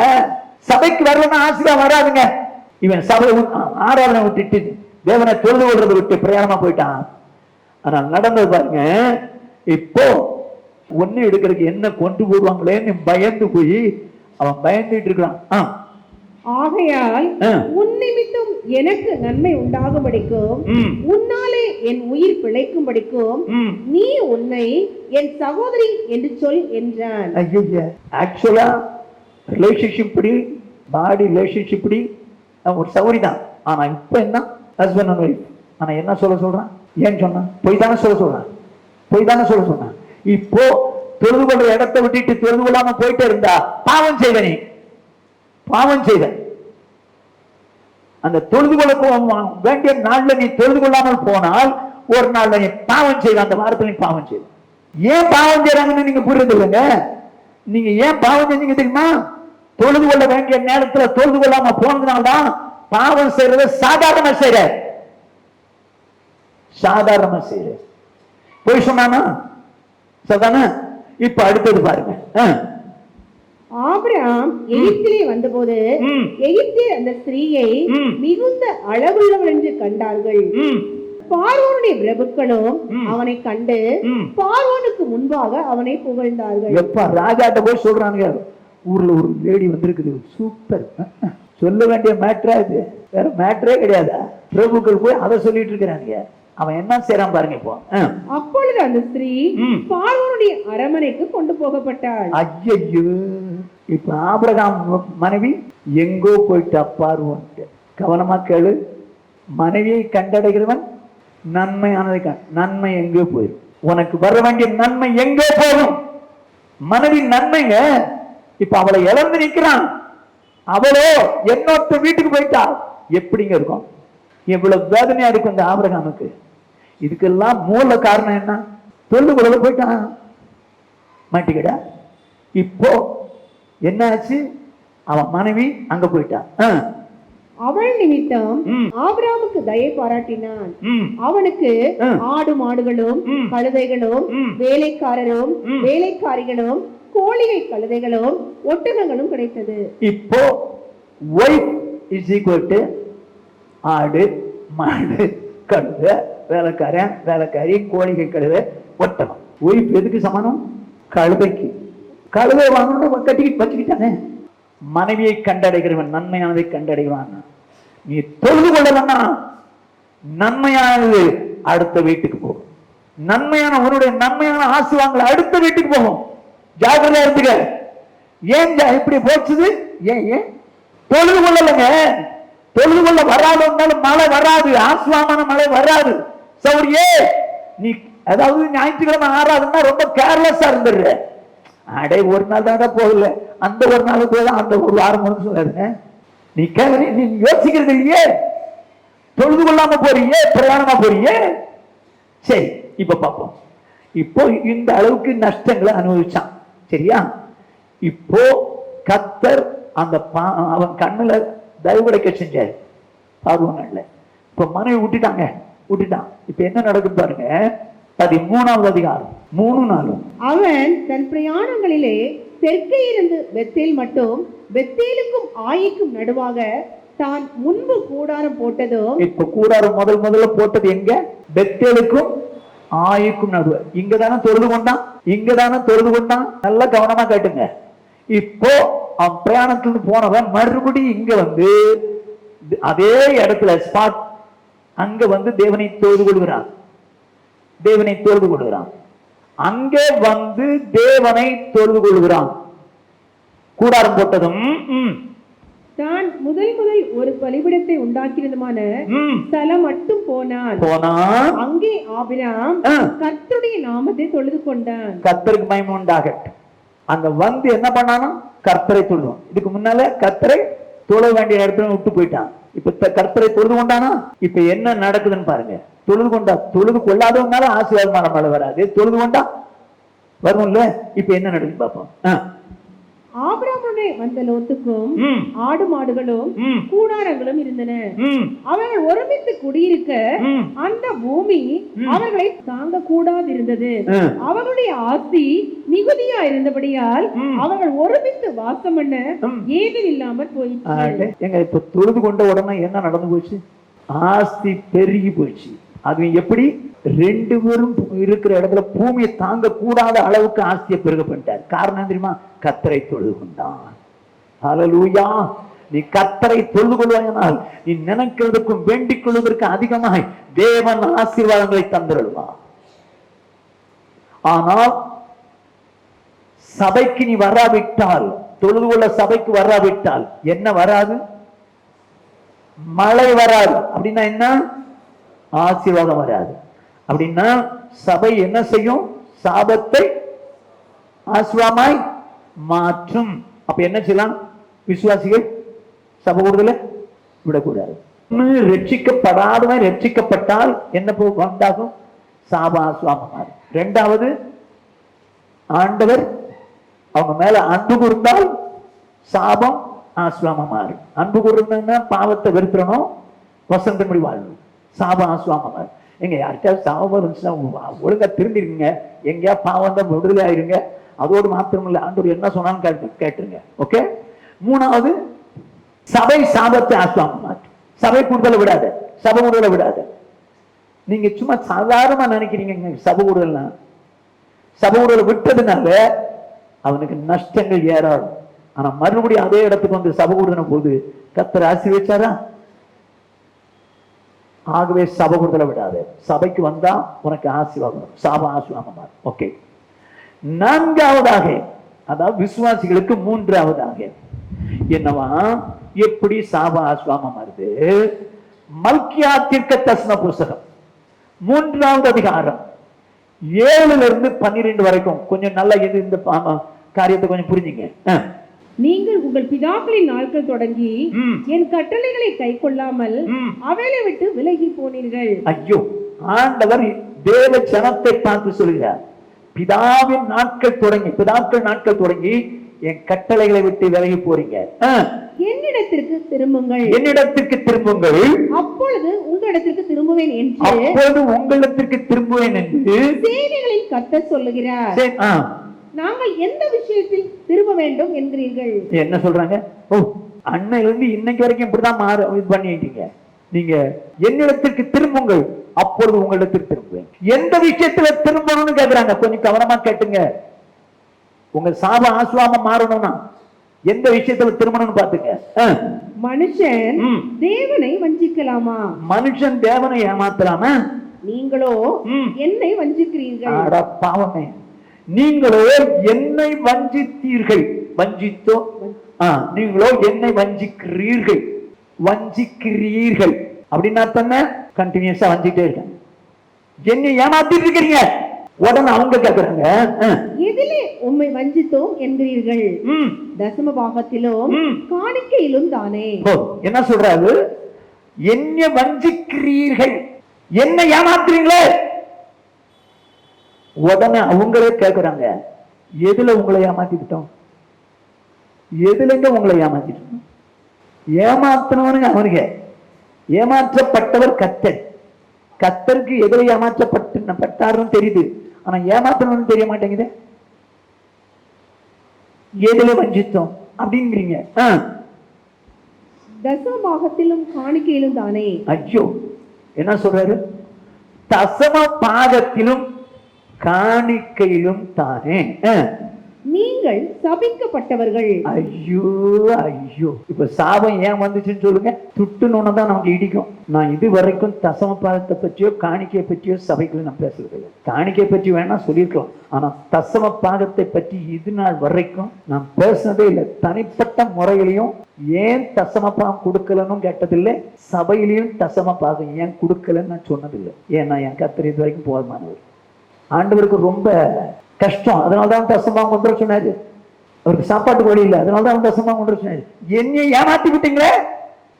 Speaker 2: சபைக்கு வரலன்னா ஆசீர்வாதம் வராதுங்க. இவன் சபை ஆராதனை விட்டுட்டு தேவனை தொழுது கொள்றதை விட்டு பிரயாணமா போயிட்டான். ஆனா நடந்தது பாருங்க. இப்போ ஒண்ணு எடுக்கிறதுக்கு என்ன கொண்டு போடுவாங்களேன்னு பயந்து போய் அவன் பயந்துட்டு இருக்கிறான்.
Speaker 3: ஆகையால் உன் நிமித்தம் எனக்கு நன்மை உண்டாகும்படிக்கும் உன்னாலே என் உயிர் பிழைக்கும்படிக்கும் நீ உன்னை என் சகோதரி என்று சொல் என்றான்.
Speaker 2: ஆக்சுவலா ரிலேஷன்ஷிப் படி, பாடி ரிலேஷன்ஷிப் படி ஒரு சகோதரி தான். ஆனா இப்ப என்ன ஹஸ்பண்ட் அண்ட் ஒய்ஃப். ஆனா என்ன சொல்றான்? ஏன் சொன்னான்? பொய் தானே சொல்ல சொன்னான். இப்போ தொழுது கொள்ற இடத்தை விட்டுட்டு தொழுது கொள்ளாம போயிட்டே இருந்தா பாவம் செய்த. அந்த தொழுது கொள்ள வேண்டிய நாள்ல நீ தொழுது கொள்ளாமல் போனால் ஒரு நாள்ல நீ பாவம் செய்த. அந்த வாரத்தில் நீ பாவம் செய்த. ஏன் பாவம் செய்யறாங்கன்னு நீங்க புரியுது இல்லைங்க? நீங்க ஏன் பாவம் செஞ்சீங்க தெரியுமா? தொழுது கொள்ள வேண்டிய நேரத்துல தொழுது கொள்ளாம போனதுனால்தான் பாவம் செய்யறத சாதாரணமா செய்யற. போய் சொன்னானா? சரிதானே? இப்ப அடுத்தது பாருங்க.
Speaker 3: ஆபிரகாம் எகிப்திலே வந்தபோது எகிப்தியர் அந்த ஸ்திரீயை மிகுந்த அழகுள்ளவள் என்று கண்டார்கள். பார்வோனுடைய பிரபுக்களும் அவனை கண்டு பார்வோனுக்கு முன்பாக அவனை புகழ்ந்தார்கள்.
Speaker 2: எப்ப ராஜாட்ட போய் சொல்றாங்க, ஊர்ல ஒரு லேடி வந்திருக்குது, சூப்பர். சொல்ல வேண்டிய மேட்டரா இது? வேற மேட்டரே கிடையாதா? பிரபுக்கள் போய் அதை சொல்லிட்டு இருக்கிறாங்க. அவன் என்ன செய்யறான் பாருங்க. இப்போ
Speaker 3: அப்பொழுது அந்த ஸ்திரீ பார்வோனுடைய அரமனைக்கு கொண்டு போகப்பட்டாள்.
Speaker 2: ஐயோ, இப்ப ஆபிரகாம் மனைவி எங்கோ போயிட்டா பார்வோன். கவனமா கேளு. மனைவியை கண்டடைகிறவன் நன்மை எங்கோ போயிடும். உனக்கு வர வேண்டிய நன்மை எங்கோ போகும். மனைவி நன்மைங்க. இப்ப அவளை இழந்து நிக்கிறான். அவளோ என்னோட வீட்டுக்கு போயிட்டா எப்படிங்க இருக்கும்? எவ்வளவு வேதனையா இருக்கும் இந்த ஆபிரகாமுக்கு. இதுக்கெல்லாம் மூல காரணம் என்ன? தொழுது கொள்ள போயிட்டான், மாட்டிக்கிட. இப்போ என்ன ஆச்சு? அவன் மனைவி அங்க போயிட்டான்.
Speaker 3: அவள் நிமித்தம் ஆபிரகாமுக்கு தயை பாராட்டினான். அவனுக்கு ஆடு மாடுகளும் கழுதைகளும் வேலைக்காரரும் வேலைக்காரிகளும் கோழிகை கழுதைகளும் ஒட்டகங்களும் கிடைத்தது.
Speaker 2: இப்போ ஒய்ஃப் இஸ் ஈக்குவல் டு ஆடு மாடு கழுதை வேலைக்காரன் வேலைக்காரி கோழிகை கழுதை ஒட்டகம். ஒய்ஃப் எதுக்கு சமானம்? கழுதைக்கு. கழுதை வாங்கணும் கட்டிக்கிட்டு வச்சுக்கிட்டானே. மனைவியை கண்டடைகிறவன் நன்மையானதை கண்டடைவான். நீ தொழுது கொள்ளலன்னா நன்மையானது அடுத்த வீட்டுக்கு போகும். நன்மையான உன்னுடைய நன்மையான ஆசீர்வாதங்கள் அடுத்த வீட்டுக்கு போகும். ஜாக்கிரதையா இருந்துக்க. ஏன் இப்படி போச்சுது? ஏன் தொழுது கொள்ளலங்க. தொழுது கொள்ள வராதுன்னாலும் மழை வராது, ஆசீர்வாதமான மழை வராது. சௌரியே, நீ அதாவது ஞாயிற்றுக்கிழமை ஆறாதுன்னா ரொம்ப கேர்லெஸ்ஸா இருந்துடுற. அடே ஒரு நாள் தான் போகல, அந்த ஒரு நாள் போய் அந்த ஒரு வாரம் சொல்லாதுங்க. நீ நீ யோசிக்கிறது இல்லையே. தொழுது கொள்ளாம போறியே, பிரயாணமா போறியே. சரி, இப்ப பார்ப்போம். இப்போ இந்த அளவுக்கு நஷ்டங்களை அனுபவிச்சான். சரியா? இப்போ கர்த்தர் அந்த அவன் கண்ணுல தயவுடைக்க செஞ்சாரு பார்வோன்ல. இப்ப மனைவி விட்டுட்டான். இப்ப என்ன நடக்கும் பாருங்க. 13வது அதிகாரம் 3-4.
Speaker 3: அவன் தன் பிரயாணங்களிலே தெற்கே இருந்து பெத்தேல் மட்டும், பெத்தேலுக்கும் ஆயிக்கும் நடுவாக தான் முன்பு கூடாரம் போட்டதும்.
Speaker 2: இப்ப கூடாரம் முதல்ல போட்டது எங்க? பெத்தேலுக்கும் ஆயுக்கும் நடுவர். இங்கதானே தொழுது கொண்டான், இங்கதானே தொழுது கொண்டான். நல்லா கவனமா கேட்டுங்க. இப்போ அவன் பிரயாணத்துல போனவன் மறுபடியும் இங்க வந்து அதே இடத்துல ஸ்பாட் அங்க வந்து தேவனை தொழுது கொள்கிறான், தேவனை தொழுது கொள்கிறான். அங்கே வந்து தேவனை தொழுது கொள்கிறான். கூடாரம் போட்டதும்
Speaker 3: தான் முதல் ஒரு பலிபீடத்தை உண்டாக்கினதுமான ஸ்தலம் மட்டும் போனான். அங்கே ஆபிரகாம் கர்த்தருடைய நாமத்தை தொழுது கொண்டான்.
Speaker 2: கர்த்தருக்கு மகிமை உண்டாகட்டும். அங்க வந்து என்ன பண்ணானா, கர்த்தரை தொழுவோம். இதுக்கு முன்னால கர்த்தரை தொழ வேண்டிய இடத்துல விட்டு போயிட்டான். இப்ப கர்த்தரை தொழுது கொண்டானா. இப்ப என்ன நடக்குதுன்னு பாருங்க. தொழுது கொண்டா, தொழுது கொள்ளாதவனால ஆசீர்வாதமான மழை வராது, தொழுது கொண்டா வரும்ல. இப்ப என்ன நடக்குது பாப்போம்.
Speaker 3: ஆபிரகாமுடைய வந்த லோத்துக்கும் ஆடு மாடுகளும் கூடாரங்களும் இருந்தன. அவர்கள் ஒருமித்து குடியிருக்க அந்த பூமி அவர்களை தாங்க கூடாது இருந்தது. அவர்களுடைய ஆஸ்தி மிகுதியா இருந்தபடியால் அவர்கள் ஒருமித்து வாசம் பண்ண ஏதும் இல்லாமல் போயிடுச்சு.
Speaker 2: எங்க இப்ப தொழுது கொண்ட உடனே என்ன நடந்து போச்சு? ஆஸ்தி பெருகி போயிடுச்சு. அது எப்படி? ரெண்டு பேரும் இருக்கிற இடத்துல பூமியை தாங்க கூடாத அளவுக்கு ஆஸ்தியை பெருக பண்ணிட்டார். காரணம் தெரியுமா? கர்த்தரை தொழுது கொண்டான். ஹல்லேலூயா. நீ கர்த்தரை தொழுது கொள்வாயானால் நீ நினைக்கிறதுக்கும் வேண்டிக் கொள்வதற்கு அதிகமாய் தேவன் ஆசீர்வாதங்களை தந்திருவார். ஆனால் சபைக்கு நீ வராவிட்டால், தொழுது கொள்ள சபைக்கு வராவிட்டால் என்ன வராது? மழை வராது. அப்படின்னா என்ன? ஆசீர்வாதம் வராது. அப்படின்னா சபை என்ன செய்யும்? சாபத்தை ஆசீர்வாதமாய் மாற்றும். அப்ப என்ன செய்யலாம்? விசுவாசிகள் சபை கூடுதல விடக்கூடாது. ரட்சிக்கப்படாதவன் ரட்சிக்கப்பட்டால் என்ன வந்தாகும்? சாப ஆசீர்வாதம். இரண்டாவது, ஆண்டவர் அவங்க மேல அன்பு கூர்ந்தால் சாபம் ஆசீர்வாதம் மாறும். அன்பு கூர்ந்தா பாவத்தை வெறுத்துறணும், வசந்தபடி வாழணும். சாப ஆசீர்வாதம் மாறும். எங்க யார்கிட்ட சாபம் இருந்துச்சுன்னா ஒழுங்கா திரும்பிடுங்க. எங்கேயா பாவம் தான் விடுதலை ஆயிருங்க. அதோடு மாத்திரம் இல்லை, ஆண்டவர் என்ன சொன்னாலும் கேட்டுருங்க. ஓகே. மூணாவது, சபை சாபத்தை ஆசீர்வாதம் மாற்றும். சபை கூடுதலை விடாத, சபை கூடுதலை விடாத. நீங்க சும்மா சாதாரணமா நினைக்கிறீங்க சபை கூடுதல்னா. சபை கூடுதலை விட்டதுனால அவனுக்கு நஷ்டங்கள் ஏறாடும். ஆனா மறுபடியும் அதே இடத்துக்கு வந்து சபை கூடுதன போது கர்த்தர் ஆசீர்வதிச்சாரா? ஆகவே சபை கூடுதலை விடாது. சபைக்கு வந்தா உனக்கு ஆசீர்வாதம், சாப ஆசீர்வாதம். ஓகே. நான்காவதாக, அதாவது விசுவாசிகளுக்கு மூன்றாவதாக என்னவா? எப்படி சாப ஆசீர்வாதம் வருது? மல்கியா தீர்க்கதரிசன புத்தகம் 3வது அதிகாரம் 7-12 வரைக்கும் கொஞ்சம் நல்லா இந்த காரியத்தை கொஞ்சம் புரிஞ்சுங்க.
Speaker 3: நீங்கள் உங்கள் பிதாக்களின் நாட்கள் தொடங்கி என் கட்டளைகளை கை கொள்ளாமல் அவைகளை விட்டு விலகி போனீர்கள்.
Speaker 2: ஐயோ, ஆண்டவர் தேவ ஜனத்தை பார்த்து சொல்கிறார், பிதாவின் நாட்கள் தொடங்கி என் கட்டளைகளை விட்டு விலகி போறீங்க.
Speaker 3: என்னிடத்திற்கு திரும்புங்கள்,
Speaker 2: என்னிடத்திற்கு திரும்புங்கள்,
Speaker 3: அப்பொழுது உங்களிடத்திற்கு திரும்புவேன் என்று சேனைகளின் கர்த்தர் சொல்லுகிறார். நாங்கள் எந்த விஷயத்தில் திரும்ப வேண்டும் என்கிறீர்கள்?
Speaker 2: என்ன சொல்றாங்க? ஓ, அன்னையில இருந்து இன்னைக்கு வரைக்கும் இப்படிதான் இது பண்ணிட்டீங்க. நீங்க என்னிடத்திற்கு திரும்புங்கள், அப்பொழுது உங்களிடத்திற்கு திரும்புவேன். எந்த விஷயத்துல திரும்பணும்னு கேக்குறாங்க. கொஞ்சம் கவனமா கேட்டுங்க. உங்க சாப ஆசீர்வாதம் மாறணும்னா எந்த விஷயத்துல திரும்பணும்னு பாத்துங்க.
Speaker 3: மனுஷன் தேவனை வஞ்சிக்கலாமா?
Speaker 2: மனுஷன் தேவனை ஏமாத்தலாமா?
Speaker 3: நீங்களோ என்னை வஞ்சிக்கிறீர்கள்.
Speaker 2: அட பாவமே, நீங்களோ என்னை வஞ்சித்தீர்கள். நீங்களோ என்னை வஞ்சிக்கிறீர்கள். அப்படின்னா தானே கண்டினியூஸா வஞ்சிட்டே இருக்காங்க. என்னை ஏமாத்திட்டு இருக்கிறீங்க. உடனே அவங்க கேக்குறாங்க,
Speaker 3: எதிலே உம்மை வஞ்சித்தோம் என்கிறீர்கள்? தசம பாகத்திலும் காணிக்கையிலும் தானே.
Speaker 2: என்ன சொல்றாரு? என்னை வஞ்சிக்கிறீர்கள், என்னை ஏமாத்துறீங்களே. உடனே அவங்களே கேட்கிறாங்க, எதுல உங்களை ஏமாத்திக்கிட்டோம்? எதுலங்க உங்களை ஏமாத்திட்டோம்? ஏமாத்தினவனுங்க அவனுங்க. ஏமாற்றப்பட்டவர் கர்த்தர். கர்த்தருக்கு எதிர ஏமாற்றப்பட்டாருன்னு தெரியுது, ஆனா ஏமாத்தினவனு தெரிய மாட்டேங்குது. எதுல வஞ்சித்தோம் அப்படிங்கிறீங்க.
Speaker 3: தசமபாகத்திலும் காணிக்கையிலும் தானே.
Speaker 2: ஐயோ, என்ன சொல்றாரு? தசம பாகத்திலும் காணிக்கையிலும் தானே.
Speaker 3: நீங்கள் சபிக்கப்பட்டவர்கள்.
Speaker 2: ஐயோ ஐயோ, இப்ப சாபம் ஏன் வந்துச்சுன்னு சொல்லுங்க. துட்டுன்னு தான் நமக்கு இடிக்கும். நான் இது வரைக்கும் தசம பாகத்தை பற்றியோ காணிக்கையை பற்றியோ சபைக்குள்ள நான் பேசுறது இல்லை. காணிக்கையை பற்றி வேணா சொல்லியிருக்கலாம், ஆனா தசம பாகத்தை பற்றி இது நாள் வரைக்கும் நான் பேசுனதே இல்லை. தனிப்பட்ட முறையிலையும் ஏன் தசம பாகம் கொடுக்கலன்னு கேட்டதில்லை, சபையிலையும் தசம பாகம் ஏன் கொடுக்கலன்னு நான் சொன்னதில்லை. ஏன்னா என் கர்த்தர் இது வரைக்கும் போதுமானவர். ஆண்டவருக்கு ரொம்ப கஷ்டம், அதனால்தான் தசமபாகம் கொண்டு வர சொன்னாரு. அவருக்கு சாப்பாட்டுக்கு வழி இல்லை, அதனால்தான் தசமபாகம் கொண்டு வர சொன்னாரு. என்னைய ஏமாத்தி விட்டீங்களே,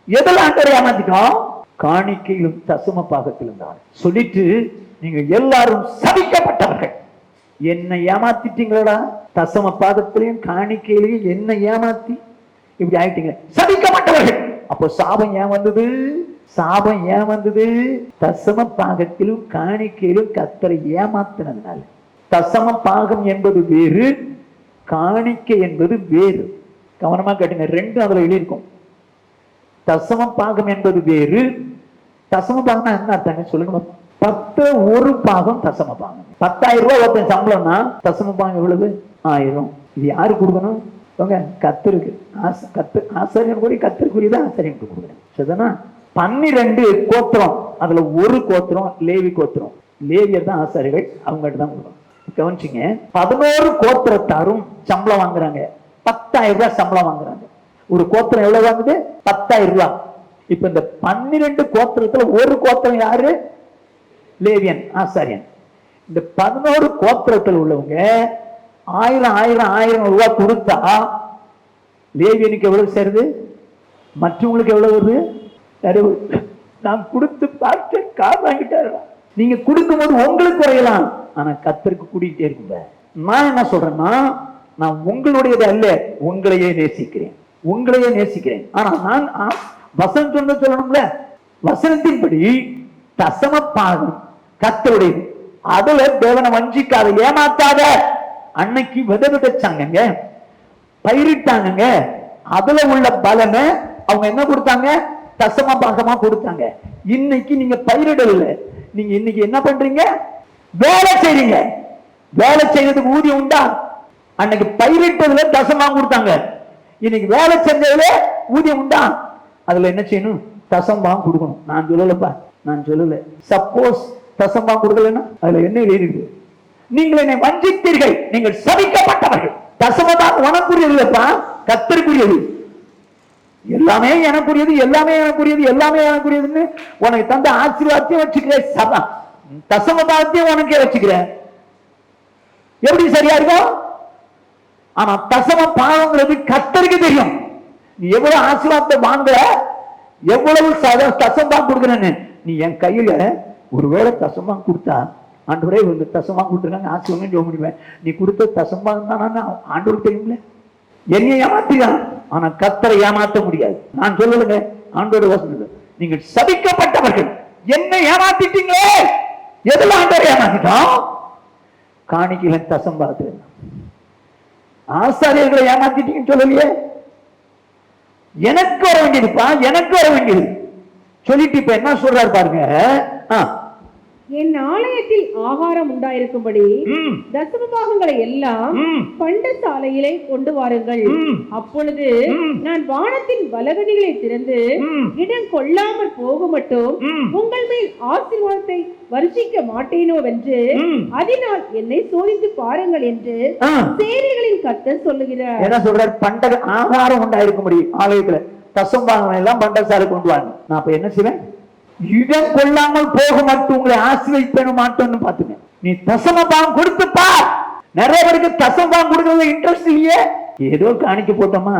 Speaker 2: எதில் ஆண்டவரை ஏமாத்திட்டோம்? காணிக்கையிலும் தசம பாகத்திலும் தான் சொல்லிட்டு நீங்க எல்லாரும் சபிக்கப்பட்டவர்கள். என்னை ஏமாத்திட்டீங்களா? தசம பாகத்திலையும் காணிக்கையிலையும் என்ன ஏமாத்தி இப்படி ஆயிட்டீங்க, சபிக்கப்பட்டவர்கள். அப்போ சாபம் ஏன் வந்தது? சாபம் ஏன் வந்தது? தசம பாகத்திலும் காணிக்கையிலும் கர்த்தரை ஏமாத்தினதுனால. தசம பாகம் என்பது வேறு, காணிக்கை என்பது வேறு. கவனமா கேட்டுங்க, ரெண்டும் அதுல எழுதியிருக்கும். தசம பாகம் என்பது வேறு. தசம பாகம்னா என்ன அர்த்தம் சொல்லுங்க. 10 ஒரு பாகம் தசம பாகம். 10,000 ரூபாய் ஒருத்தன் சம்பளம்னா தசம பாகம் எவ்வளவு? 1000. இது யாரு கொடுக்கணும்? கர்த்தருக்கு. ஆசாரியன் கூட கர்த்தருக்குரியதான் ஆசாரியனுக்கு கொடுக்குறேன். சரிதானா? 12 கோத்திரம், அதுல ஒரு கோத்திரம் லேவி கோத்திரம். லேவியர் தான் ஆசாரிகள், அவங்ககிட்ட தான் கொடுக்கணும். கவனிச்சிங்க, 11 கோத்திரத்தாரும் சம்பளம் வாங்குறாங்க. 10,000 ரூபாய் சம்பளம் வாங்குறாங்க. ஒரு கோத்திரம் எவ்வளவு வாங்குது? 10,000 ரூபாய். இப்ப இந்த 12 கோத்திரத்துல ஒரு கோத்திரம் யாரு? லேவியன், ஆசாரியன். இந்த 11 கோத்திரத்தில் உள்ளவங்க 1000 ரூபாய் கொடுத்தா லேவியனுக்கு எவ்வளவு சேருது? மற்றவங்களுக்கு எவ்வளவு வருது? நான் கொடுத்து பார்த்து கார் வாங்கிட்டாரு. நீங்க கொடுக்கும் போது உங்களுக்கு குறையலாம், ஆனா கர்த்தருக்கு கூட்டிகிட்டே இருக்குங்க. நான் என்ன சொல்றேன்னா, நான் உங்களுடையது அல்ல, உங்களையே நேசிக்கிறேன், உங்களையே நேசிக்கிறேன். ஆனா நான் வசனம் சொன்ன சொல்லணும்ல, வசனத்தின்படி தசம பாகம் கர்த்தருடையது. அதுல தேவனை வஞ்சிக்காத, ஏமாத்தாத. அன்னைக்கு விதை விதைச்சாங்க, பயிரிட்டாங்க, அதுல உள்ள பலனை அவங்க என்ன கொடுத்தாங்க? தசம பாகமா கொடுத்தாங்க. இன்னைக்கு நீங்க பயிரிடல, நீங்க இன்னைக்கு என்ன பண்றீங்க? வேலை செய்றீங்க. வேலை செய்யறதுக்கு ஊதியம் உண்டா? அன்னைக்கு பயிரிட்டதுல தசமம் கொடுத்தாங்க, இன்னைக்கு வேலை செஞ்சதுல ஊதியம் உண்டா? அதுல என்ன செய்யணும்? தசமம் கொடுக்கணும். நான் சொல்லலப்பா, நான் சொல்லல. சப்போஸ் தசமம் கொடுக்கலன்னா அதுல என்ன எழுதிருக்கு? நீங்கள் என்னை வஞ்சித்தீர்கள், நீங்கள் சபிக்கப்பட்டவர்கள். தசமம் உனக்குரியது இல்லப்பா, கர்த்தருக்குரியது. எல்லாமே எனக்குரியது, எல்லாமே எனக்குரியது, எல்லாமே எனக்குரியதுன்னு உனக்கு தந்த ஆசீர்வாதத்தையும் வச்சுக்கிறேன், சபா தசமபாகத்தையும் உனக்கே வச்சுக்கிறேன். எப்படி சரியா இருக்கும்? ஆனா தசம பாகங்கிறது கர்த்தருக்கு தெரியும். நீ எவ்வளவு ஆசீர்வாதத்தை வாங்குற, எவ்வளவு தசமபாகம் கொடுக்குறேன்னு. நீ என் கையில ஒருவேளை தசமபாகம் கொடுத்தா, ஆண்டவரே இவங்க தசமபாகம் கொடுத்துருக்காங்க, ஆசீர்வாதம் சொல்ல முடியுவேன். நீ கொடுத்த தசமபாகம் தானே ஆண்டவருக்கு தெரியும்ல. என்னை ஏமாத்திதான், ஆனா கர்த்தரை ஏமாற்ற முடியாது. நான் சொல்லலுங்க, ஆண்டவருடைய வசனம், நீங்கள் சபிக்கப்பட்டவர்கள். என்னை ஏமாத்திட்டீங்களே. எதுல ஆண்டவரை ஏமாத்திட்டோம்? காணிக்கையில தசமபாகத்துல. ஆசாரியர்களை ஏமாத்திட்டீங்கன்னு சொல்லலையே. எனக்கு வர வேண்டியதுப்பா, எனக்கு வர வேண்டியது சொல்லிட்டு இப்ப என்ன சொல்றாரு பாருங்க.
Speaker 3: என் ஆலயத்தில் ஆகாரம் உண்டாயிருக்கும்படி தசமபாகங்களை எல்லாம் பண்டசாலையிலே கொண்டு வாருங்கள். அப்பொழுது நான் வானத்தின் பலகணிகளை திறந்து இடம் கொள்ளாமல் போக மட்டும் உங்கள் மேல் ஆசீர்வாதத்தை வருஷிக்க மாட்டேனோ வென்று அதனால் என்னை சோதித்து பாருங்கள் என்று சேனைகளின் கர்த்தர் சொல்லுகிறார். என்ன சொல்றார்? பண்ட ஆகாரம் உண்டாயிருக்கும்படி ஆலயத்துல தசமபாகம் எல்லாம் பண்டசாலை கொண்டு வாங்க. நான் அப்ப என்ன செய்வேன்? இடம் கொள்ளாமல் போக மட்டும் உங்களை ஆசீர்வதிப்பேன் மாட்டோம்னு பாத்துங்க. நீ தசமபாகம் கொடுத்துப்பா. நிறைய பேருக்கு தசமபாகம் கொடுக்கறது இன்ட்ரெஸ்ட் இல்லையே. ஏதோ காணிக்க போட்டோமா,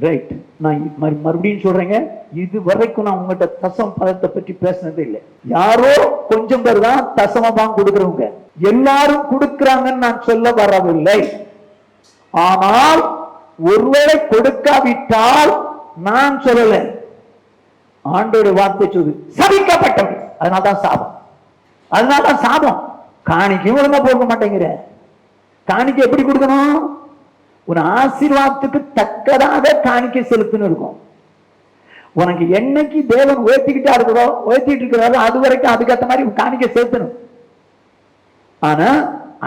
Speaker 3: ரைட். நான் மறுபடியும் சொல்றேங்க, இது வரைக்கும் நான் உங்கள்கிட்ட தசம பாகத்தை பற்றி பேசினதே இல்லை. யாரோ கொஞ்சம் பேர் தான் தசமபாகம் கொடுக்கிறவங்க. எல்லாரும் கொடுக்கிறாங்கன்னு நான் சொல்ல வரவில்லை. ஆனால் ஒருவேளை கொடுக்காவிட்டால் நான் சொல்லல, ஆண்டோட வார்த்தை சொல்லு, சபிக்கப்பட்டவர்கள். அதனால்தான் சாபம், அதனால்தான் சாபம். காணிக்கை ஒழுங்கா போக மாட்டேங்கிற. காணிக்கை எப்படி கொடுக்கணும்? ஒரு ஆசீர்வாதத்துக்கு தக்கதாக காணிக்கை செலுத்தணும் இருக்கும்.
Speaker 2: உனக்கு என்னைக்கு தேவன் உயர்த்திக்கிட்டா இருக்கிறோ உயர்த்திட்டு இருக்கிறாரோ அது வரைக்கும் அதுக்கேற்ற மாதிரி காணிக்க சேர்த்தணும். ஆனா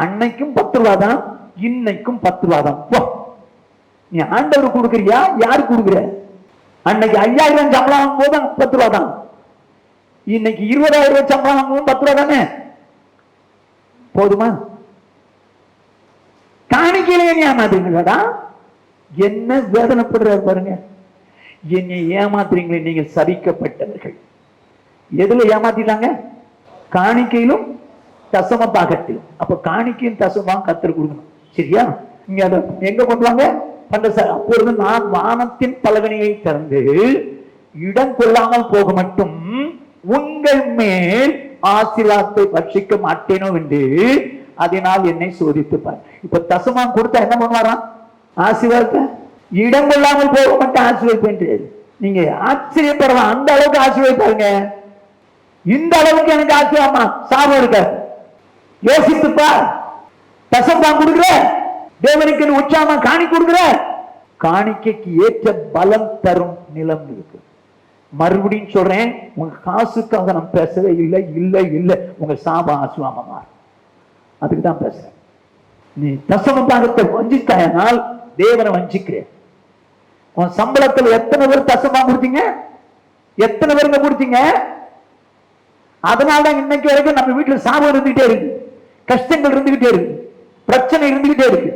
Speaker 2: அன்னைக்கும் 10 ரூபா தான், இன்னைக்கும் 10 ரூபா தான். நீ ஆண்டவர் கொடுக்குறியா யாரு கொடுக்குற? அன்னைக்கு 5000 சம்பளம் வாங்கும் போது 10 ரூபா தான், இன்னைக்கு 20,000 சம்பளம் வாங்கும்போது 10 ரூபா தானே. போதுமா? காணிக்கையிலே ஏமாத்துறீங்களா? என்ன வேதனைப்படுறாரு பாருங்க. என்னை ஏமாத்துறீங்களே, நீங்க சபிக்கப்பட்டவர்கள். எதுல ஏமாத்திட்டாங்க? காணிக்கையிலும் தசம பாகத்திலும். அப்ப காணிக்கையும் தசமாக கர்த்தர் கொடுக்கணும். சரியா? இங்க அதை எங்க கொண்டு வாங்க? அப்பொழுது நான் வானத்தின் பலகணியை திறந்து இடம் கொள்ளாமல் போக மட்டும் உங்கள் மேல் ஆசீர்வாதத்தை பட்சிக்க மாட்டேனோ என்று அதனால் என்னை சோதித்துப்பார். இப்ப தசமான் கொடுத்தா என்ன பண்ணுவாராம்? ஆசீர்வாதத்தை இடம் கொள்ளாமல் போக மட்டும் ஆசீர்வதிப்பேன். நீங்க ஆச்சரியப்படலாம், அந்த அளவுக்கு ஆசீர்வதிப்பாருங்க. இந்த அளவுக்கு எனக்கு ஆசீர்வாதமா சாபம் இருக்காது. யோசித்துப்பா. தசம்தான் கொடுக்குற, தேவனுக்கு உற்சாகமா காணி கொடுக்குற, காணிக்கைக்கு ஏற்ற பலம் தரும் நிலம் இருக்கு. மறுபடியும் சொல்றேன், உங்க காசுக்காக நான் பேசவே இல்லை, இல்லை இல்லை, உங்க சாபம் ஆசுவாமமா. அதுக்கு தான் பேசுறேன். நீ தசம பாகத்தை வஞ்சித்தாயனால் தேவனை வஞ்சிக்கிறேன். உன் சம்பளத்தில் எத்தனை பேர் தசமா கொடுத்தீங்க? எத்தனை பேருங்க கொடுத்தீங்க? அதனாலதான் இன்னைக்கு வரைக்கும் நம்ம வீட்டுல சாபம் இருந்துகிட்டே இருக்கு, கஷ்டங்கள் இருந்துகிட்டே இருக்கு, பிரச்சனை இருந்துகிட்டே இருக்கு.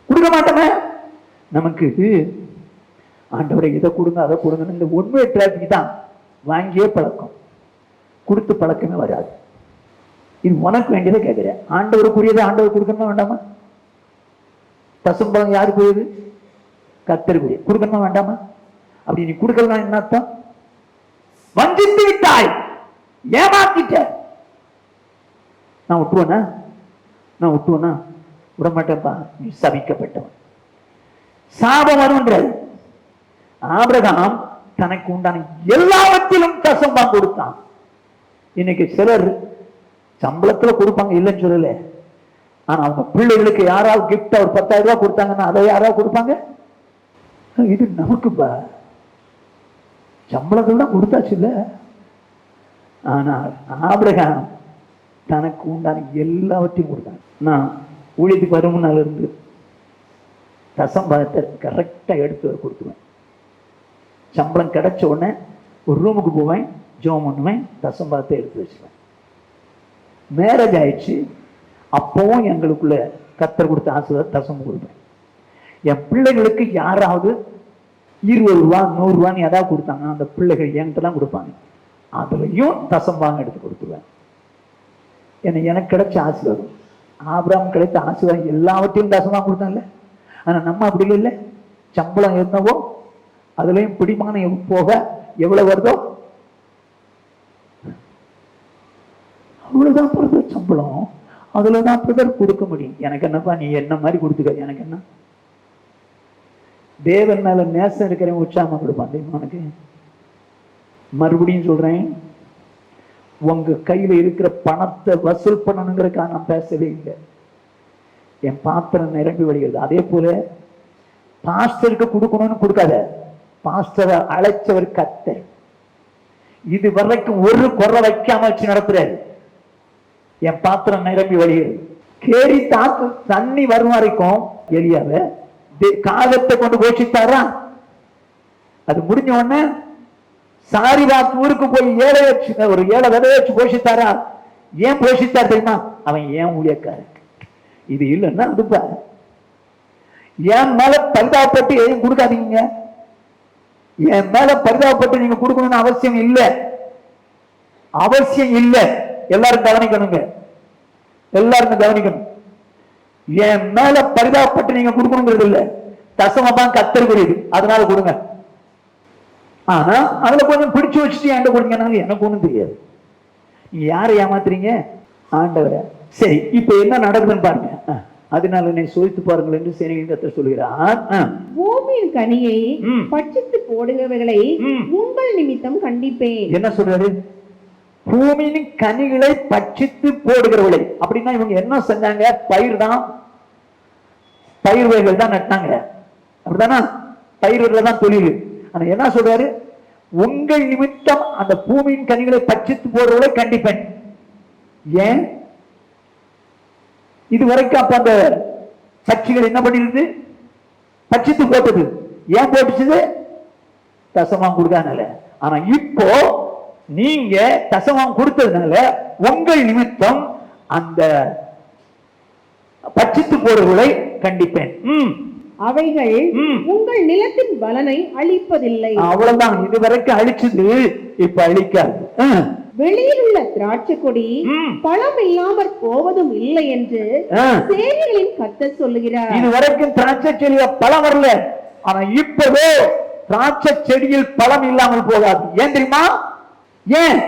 Speaker 2: கொடுக்க மாட்டோமே. நமக்கு ஆண்டவரை இதை கொடுங்க அதை கொடுங்க, இந்த உண்மையை டிராபிக் தான் வாங்கியே பழக்கம், கொடுத்து பழக்கமே வராது. இது உனக்கு வேண்டியதை கேட்கிறேன். ஆண்டவருக்குரியதை ஆண்டவர் கொடுக்கணுமா வேண்டாமா? தசம்பகம் யாருக்குரியது? கர்த்தருக்குரிய. கொடுக்கணுமா வேண்டாமா? அப்படி நீ கொடுக்கலாம் என்ன அர்த்தம்? வஞ்சித்து விட்டாய், ஏமாத்திட்ட. நான் விட்டுவேனா? நான் விட்டுவேனா? விட மாட்டேன்ப்பா. நீ சபிக்கப்பட்டவன். சாபம் வரும்ன்றது. ஆபிரகாம் தனக்கு உண்டான எல்லாவற்றிலும் தசம்பம் கொடுத்தான். இன்னைக்கு சிலர் சம்பளத்துல கொடுப்பாங்க, இல்லைன்னு சொல்லல. ஆனா அவங்க பிள்ளைகளுக்கு யாராவது கிஃப்ட் ஒரு 10,000 ரூபாய் கொடுத்தாங்கன்னா அதை யாராவது கொடுப்பாங்க? இது நமக்குப்பா சம்பளத்துல தான் கொடுத்தாச்சு இல்ல. ஆனால் ஆபிரகாம் தனக்கு உண்டான எல்லாவற்றையும் கொடுத்தான். நான் ஊழியத்துக்கு வரும் நாள் இருந்து தசம்பகத்தை கரெக்டா எடுத்து கொடுத்துருவேன். சம்பளம் கிடைச்ச உடனே ஒரு ரூமுக்கு போவேன், ஜோம் பண்ணுவேன், தசம்பகத்தை எடுத்து வச்சுருவேன். மேரேஜ் ஆயிடுச்சு, அப்பவும் எங்களுக்குள்ள கர்த்தர் கொடுத்த ஆசீர்வாதம் தசம் கொடுப்பேன். என் பிள்ளைகளுக்கு யாராவது 20 ரூபா 100 ரூபான்னு ஏதாவது கொடுத்தாங்க, அந்த பிள்ளைகள் என்கிட்ட தான் கொடுப்பாங்க, அதுலையும் தசம்பாங்க எடுத்து கொடுத்துருவேன். ஏன்னா எனக்கு கிடைச்ச ஆசீர்வாதம், ஆபிரகாம் கிடைத்த ஆசீர்வாதம் எல்லாவற்றையும் தசமாக கொடுத்தாங்கல்ல. ஆனா நம்ம அப்படி இல்லை. சம்பளம் என்னவோ அதுலயும் பிடிமானம் போக எவ்வளவு வருதோ அவ்வளவுதான் பிரதர் சம்பளம், அதுலதான் பிரதர் கொடுக்க முடியும். எனக்கு என்னப்பா, நீ என்ன மாதிரி கொடுத்துக்க, எனக்கு என்ன? தேவன் மேல நேசம் இருக்கிறவன் உற்சாகமா கொடுப்பான் தேவனுக்கு. மறுபடியும் சொல்றேன், உங்க கையில இருக்கிற பணத்தை வசூல் பண்ணணுங்கிறதுக்காக நான் பேசவே இல்லை. என் பாத்திரம் நிரம்பி வழிகிறது. அதே போல பாஸ்டருக்கு கொடுக்கணும்னு கொடுக்காத. பாஸ்டரை அழைச்சவர் கர்த்தர். இது வரைக்கும் ஒரு குறை வைக்காம வச்சு நடத்துறாரு. என் பாத்திரம் நிரம்பி வழிகிறது. கேரி தாக்கு தண்ணி வரும் வரைக்கும் எலியாவை காகத்தை கொண்டு போஷித்தாரா? அது முடிஞ்ச உடனே சாரிபாத் ஊருக்கு போய் ஒரு ஏழை விதைய வச்சு போஷித்தாரா? ஏன் போஷித்தார் தெரியுமா? அவன் ஏன் ஊழியக்காரன். இது இல்லைன்னா அதுப்பா. என் மேல பரிதாபப்பட்டு எதையும் கொடுக்காதீங்க. என் மேல பரிதாபப்பட்டு நீங்க கொடுக்கணும்னு அவசியம் இல்லை, அவசியம் இல்லை. எல்லாரும் கவனிக்கணுங்க, எல்லாரும் கவனிக்கணும். என் மேல பரிதாபப்பட்டு நீங்க கொடுக்கணுங்கிறது இல்லை, தசமதான் கர்த்தருக்குரியது, அதனால கொடுங்க. ஆனா அதுல கொஞ்சம் பிடிச்சு வச்சுட்டு என்கிட்ட கொடுங்க, எனக்கு ஒண்ணும் தெரியாது. நீங்க யாரை ஏமாத்துறீங்க? ஆண்டவரை. சரி, இப்ப என்ன நடக்குதுன்னு பாருங்க. அதனால என்னை சோதித்து பாருங்கள் என்று சேனையின் கர்த்தர் சொல்கிறார்.
Speaker 3: பூமியின் கனியை பட்சித்து போடுகிறவர்களை உங்கள் நிமித்தம் கண்டிப்பேன்.
Speaker 2: என்ன சொல்றாரு? பூமியின் கனிகளை பட்சித்து போடுகிறவர்களை. அப்படின்னா இவங்க என்ன செஞ்சாங்க? பயிர் தான், பயிர் வகைகள் தான் நட்டாங்க, அப்படிதானா? பயிரிடுறதான் தொழில். ஆனா என்ன சொல்றாரு, உங்கள் நிமித்தம் அந்த பூமியின் கனிகளை பட்சித்து போடுறவளை கண்டிப்பேன். ஏன் இது வரைக்கும் அப்ப அந்த பட்சிகள் என்ன பண்ணிருது, பட்சித்து போட்டது. ஏன் போட்டுச்சு, தசமாம் கொடுக்காதனால. ஆனா இப்போ நீங்க தசமாம் கொடுத்ததுனால உங்கள் நிமித்தம் அந்த பட்சித்து போடுறவர்களை கண்டிப்பேன்.
Speaker 3: அவைகள் உங்கள் நிலத்தின் பலனை அழிப்பதில்லை.
Speaker 2: அவ்வளவுதான், இதுவரைக்கும் அழிச்சது இப்ப அழிக்காது.
Speaker 3: வெளியில் உள்ள திராட்சை கொடி பழம் இல்லாமற் போவதும் இல்லை என்று சேனைகளின் கர்த்தர் சொல்லுகிறார்.
Speaker 2: இதுவரைக்கும் திராட்சை செடியில பழம் வரல, ஆனா இப்பவே திராட்சை செடியில் பழம் இல்லாமல் போகாது. ஏன் தெரியுமா? ஏன்?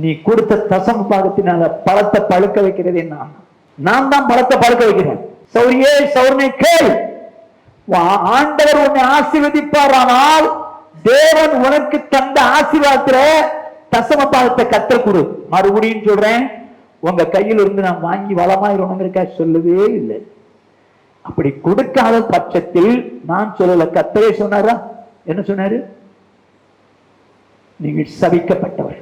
Speaker 2: நீ கொடுத்த தசம பாகத்தினால பழத்தை பழுக்க வைக்கிறதே நான் தான் பழத்தை பழுக்க வைக்கிறேன். சௌரியே சௌரனை கேள், ஆண்டவர் உன்னை ஆசீர்வதிப்பார். ஆனால் தேவன் உனக்கு தந்த ஆசீர்வாதத்துல தசம பாகத்தை கத்தர் கொடு. மறுபடியும் சொல்றேன், உங்க கையில் இருந்து நான் வாங்கி வளமாயிருக்கா சொல்லவே இல்லை. அப்படி கொடுக்காத பட்சத்தில் நான் சொல்லல, கத்தரே சொன்னாரா? என்ன சொன்னாரு? நீங்கள் சபிக்கப்பட்டவர்.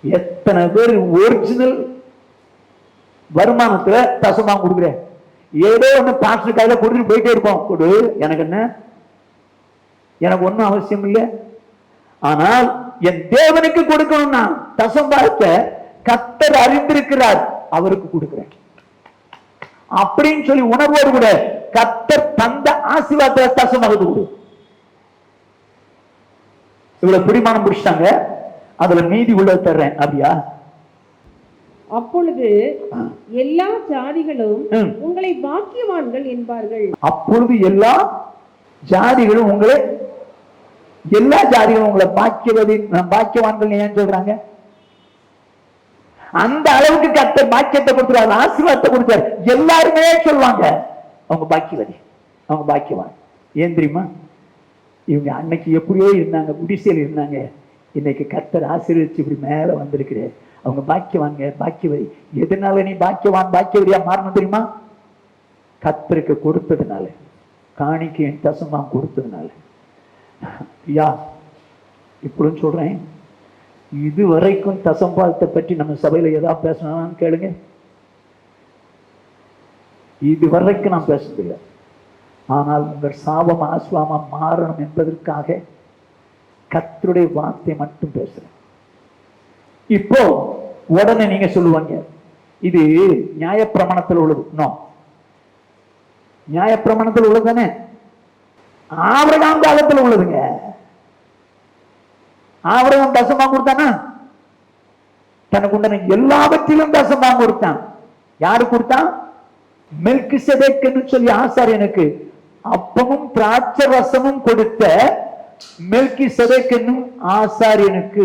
Speaker 2: எத்தனை பேர் ஒரிஜினல் வருமானத்துல தசமா கொடுக்குறேன், ஏதோ ஒண்ணு பாஸ்டர் கையில கொடுத்துட்டு போயிட்டே இருப்போம். கொடு, எனக்கு என்ன, எனக்கு ஒன்னும் அவசியம் இல்லை. ஆனால் என் தேவனுக்கு கொடுக்கணும்னா தசம்பாகத்தை கர்த்தர் அறிந்திருக்கிறார், அவருக்கு கொடுக்கிறேன் அப்படின்னு சொல்லி உணர்வோடு கூட கர்த்தர் தந்த ஆசீர்வாதத்தை தசமாக கொடு. இவ்வளவு பிடிமானம் பிடிச்சிட்டாங்க, அதுல மீதி உள்ள தர்றேன் அப்படியா?
Speaker 3: அப்பொழுது எல்லா ஜாதிகளும் உங்களை பாக்கியவான்கள் என்பார்கள்.
Speaker 2: அப்பொழுது எல்லா ஜாதிகளும் உங்களை, எல்லா ஜாதிகளும் உங்களை பாக்கியவான்கள் ஏன் சொல்றாங்க? அந்த அளவுக்கு கர்த்தர் பாக்கியத்தை கொடுத்தாரு, ஆசீர்வாதத்தை கொடுத்தாரு. எல்லாருமே சொல்லுவாங்க அவங்க பாக்கியவதி, அவங்க பாக்கியவான். ஏன் தெரியுமா? இவங்க அன்னைக்கு எப்படியோ இருந்தாங்க, குடிசையில் இருந்தாங்க, இன்னைக்கு கர்த்தர் ஆசீர்வதிச்சு இப்படி மேல வந்திருக்கிறேன். அவங்க பாக்கியவாங்க, பாக்கியவதி. எதனால நீ பாக்கியவான் பாக்கியவதியா மாறணும் தெரியுமா? கர்த்தருக்கு கொடுத்ததுனால, காணிக்கை தசமா கொடுத்ததுனால. ஐயா இப்படின்னு சொல்றேன், இதுவரைக்கும் தசம்பாதத்தை பற்றி நம்ம சபையில ஏதாவது பேசணும்னு கேளுங்க. இதுவரைக்கும் நான் பேசுறதில்லை. ஆனால் உங்கள் சாபம் ஆஸ்வாமா மாறணும் என்பதற்காக கர்த்தருடைய வார்த்தை மட்டும் பேசுறேன். இப்போ உடனே நீங்க சொல்லுவாங்க, இது நியாயப்பிரமாணத்தில் உள்ளது. நோ, நியாயப்பிரமாணத்தில் உள்ளது தானே, ஆபிரகாம் காலத்தில் உள்ளதுங்க. ஆபிரகாம் தசமா கொடுத்தானா? தனக்கு உண்டான எல்லாவற்றிலும் தசமா கொடுத்தான். யாரு கொடுத்தான்? மெல்கிசேதேக்குன்னு சொல்லி ஆசாரியனுக்கு அப்பமும் திராட்சை ரசமும் கொடுத்த மெல்கிசேதேக்கு ஆசாரியனுக்கு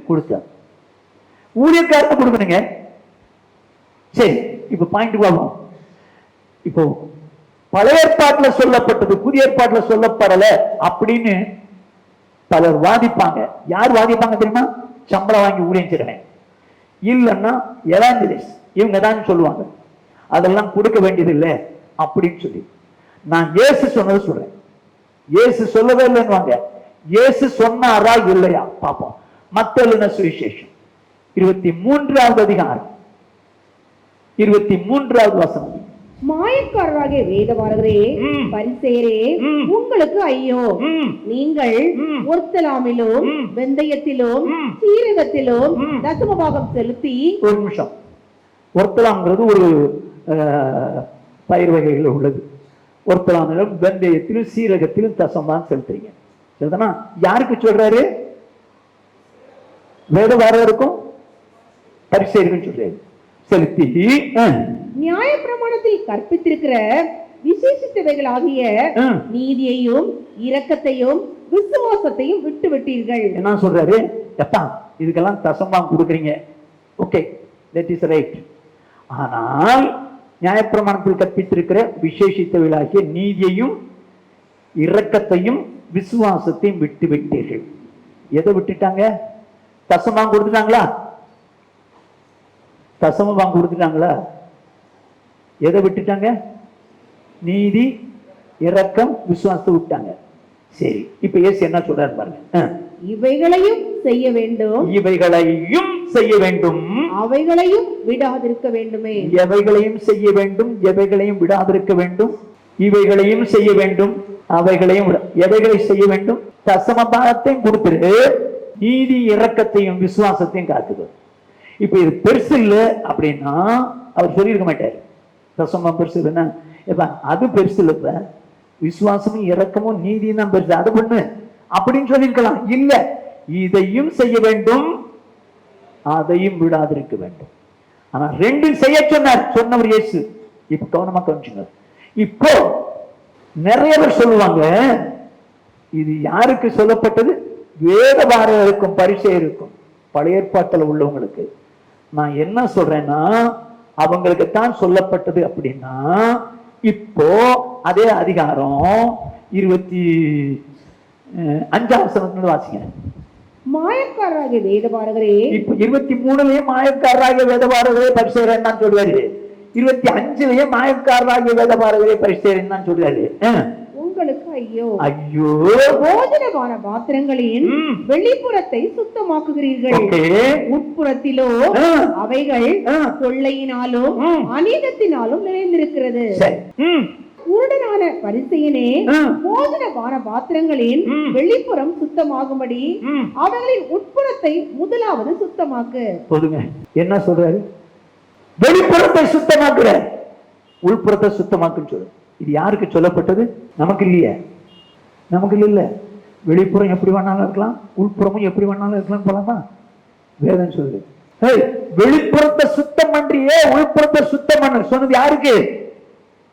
Speaker 2: கொடுத்தார். ஊழியக்காரனுக்கு கொடுக்கணுங்க. சரி, இப்ப பாயிண்ட் பார்ப்போம். இப்போ பழைய ஏற்பாட்டுல சொல்லப்பட்டது புதிய ஏற்பாட்டுல சொல்லப்படல அப்படின்னு பலர் வாதிப்பாங்க. யார் வாதிப்பாங்க தெரியுமா? சம்பளம் வாங்கி ஊழியம் செய்றேன், இல்லைன்னா எவாஞ்சலிஸ்ட், இவங்க தான் சொல்லுவாங்க அதெல்லாம் கொடுக்க வேண்டியது இல்லை அப்படின்னு சொல்லி. நான் இயேசு சொன்னது சொல்றேன். இயேசு சொல்லவே இல்லைன்னு, இயேசு சொன்னாரா இல்லையா பார்ப்போம். மத்தேயு சுவிசேஷம் 23வது அதிகாரம் 23வது வசனம்.
Speaker 3: மாயக்காரராகிய வேதபாரகரே, பரிசேயரே, உங்களுக்கு ஐயோ! நீங்கள் ஒர்த்தலாமிலும் வெந்தயத்திலும் சீரகத்திலும் தசமபாகம் செலுத்தி.
Speaker 2: ஒரு நிமிஷம், ஒர்த்தலாம்ங்கிறது ஒரு பயிர் வகைகள் உள்ளது. ஒர்த்தலாமிலும் வெந்தயத்திலும் சீரகத்திலும் தசமபாகம் செலுத்துறீங்க. சரிதானா? யாருக்கு சொல்றாரு? வேதபாரகருக்கும் பரிசேயருக்கும் சொல்றாரு. செலுத்தி
Speaker 3: நியாயப்பிரமாணத்தில் கற்பித்திருக்கிற விசேஷித்தவைகளாகிய நீதியையும் இரக்கத்தையும் விசுவாசத்தையும் விட்டு விட்டீர்கள்.
Speaker 2: என்ன சொல்றாரு? எப்பா இதுக்கெல்லாம் தசமபாகம் கொடுக்குறீங்க, ஓகே, தட் இஸ் ரைட். ஆனால் நியாயப்பிரமாணத்தில் கற்பித்திருக்கிற விசேஷித்தவைகளாகிய நீதியையும் இரக்கத்தையும் விசுவாசத்தையும் விட்டு விட்டீர்கள். எதை விட்டுட்டாங்க? தசமபாகம் கொடுத்துட்டாங்களா? தசமபாகம் கொடுத்துட்டாங்களா? எதை விட்டுட்டாங்க? நீதி இரக்கம், விசுவாசத்தை விட்டாங்க. சரி, இப்ப இயேசு என்ன சொல்றாரு பாருங்க.
Speaker 3: இவைகளையும் செய்ய வேண்டும்,
Speaker 2: இவைகளையும் செய்ய வேண்டும்,
Speaker 3: அவைகளையும் விடாதிருக்க வேண்டுமே.
Speaker 2: எவைகளையும் செய்ய வேண்டும், எவைகளையும் விடாதிருக்க வேண்டும். இவைகளையும் செய்ய வேண்டும், அவைகளையும் எவைகளை செய்ய வேண்டும்? தசம பாகத்தையும் கொடுத்துரு, நீதி, இரக்கத்தையும் விசுவாசத்தையும் காத்துது. இப்ப இது பெருசு இல்லை அப்படின்னா அவர் சொல்லியிருக்க மாட்டார். தசமம் பெருசு இல்லைன்னா அது பெருசு இல்லை, இப்ப விசுவாசமும் இரக்கமும் நீதியும் தான் பெருசு, அது பண்ணு அப்படின்னு சொல்லியிருக்கலாம். இல்ல, இதையும் செய்ய வேண்டும், அதையும் விடாதிருக்க வேண்டும். ஆனா ரெண்டும் செய்ய சொன்னவர் இயேசு. இப்ப கவனமா கவனிச்சுங்க. இப்போ நிறைய பேர் சொல்லுவாங்க, இது யாருக்கு சொல்லப்பட்டது? வேதபாரகருக்கும் பரிசேயருக்கும், பழைய ஏற்பாட்டில் உள்ளவங்களுக்கு. நான் என்ன சொல்றேன்னா, அவங்களுக்கு தான் சொல்லப்பட்டது. அப்படின்னா இப்போ அதே அதிகாரம் 25 வாசிங்க.
Speaker 3: மாயக்காரராகிய வேதபாரகரே,
Speaker 2: இப்ப 23லயே மாயக்காரராகிய வேதபாரகரே பரிசேயர் தான் சொல்றாரு. 25லயே மாயக்காரராகிய வேதபாரகரே பரிசேயர் தான் சொல்றாரு.
Speaker 3: உங்களுக்கு ஐயோ,
Speaker 2: ஐயோ,
Speaker 3: போஜனமான பாத்திரங்களின் வெளிப்புறத்தை சுத்தமாக்குகிறீர்கள், உட்புறத்திலோ அவைகள் கொள்ளையினாலும் அநீதத்தினாலும் நிறைந்திருக்கிறது. குருடனான பரிசேயனே, போஜனமான பாத்திரங்களின் வெளிப்புறம் சுத்தமாகும்படி அவைகளின் உட்புறத்தை முதலாவது சுத்தமாக்கு.
Speaker 2: போதுங்க. என்ன சொல்றாரு? வெளிப்புறத்தை சுத்தமாக்குற, உள்புறத்தை சுத்தமாக்குன்னு சொல்லு. இது யாருக்கு சொல்லப்பட்டது? நமக்கு இல்லையே, நமக்கு இல்ல. வெளிப்புறம் எப்படி வேணாலும் இருக்கலாம், உள்புறமும் எப்படி வேணாலும் இருக்கலாம் போலாமா? வேதம் சொல்லுது, வெளிப்புறத்தை சுத்தம் பண்றியே, உள்புறத்தை சுத்தம் பண்ண சொன்னது யாருக்கு?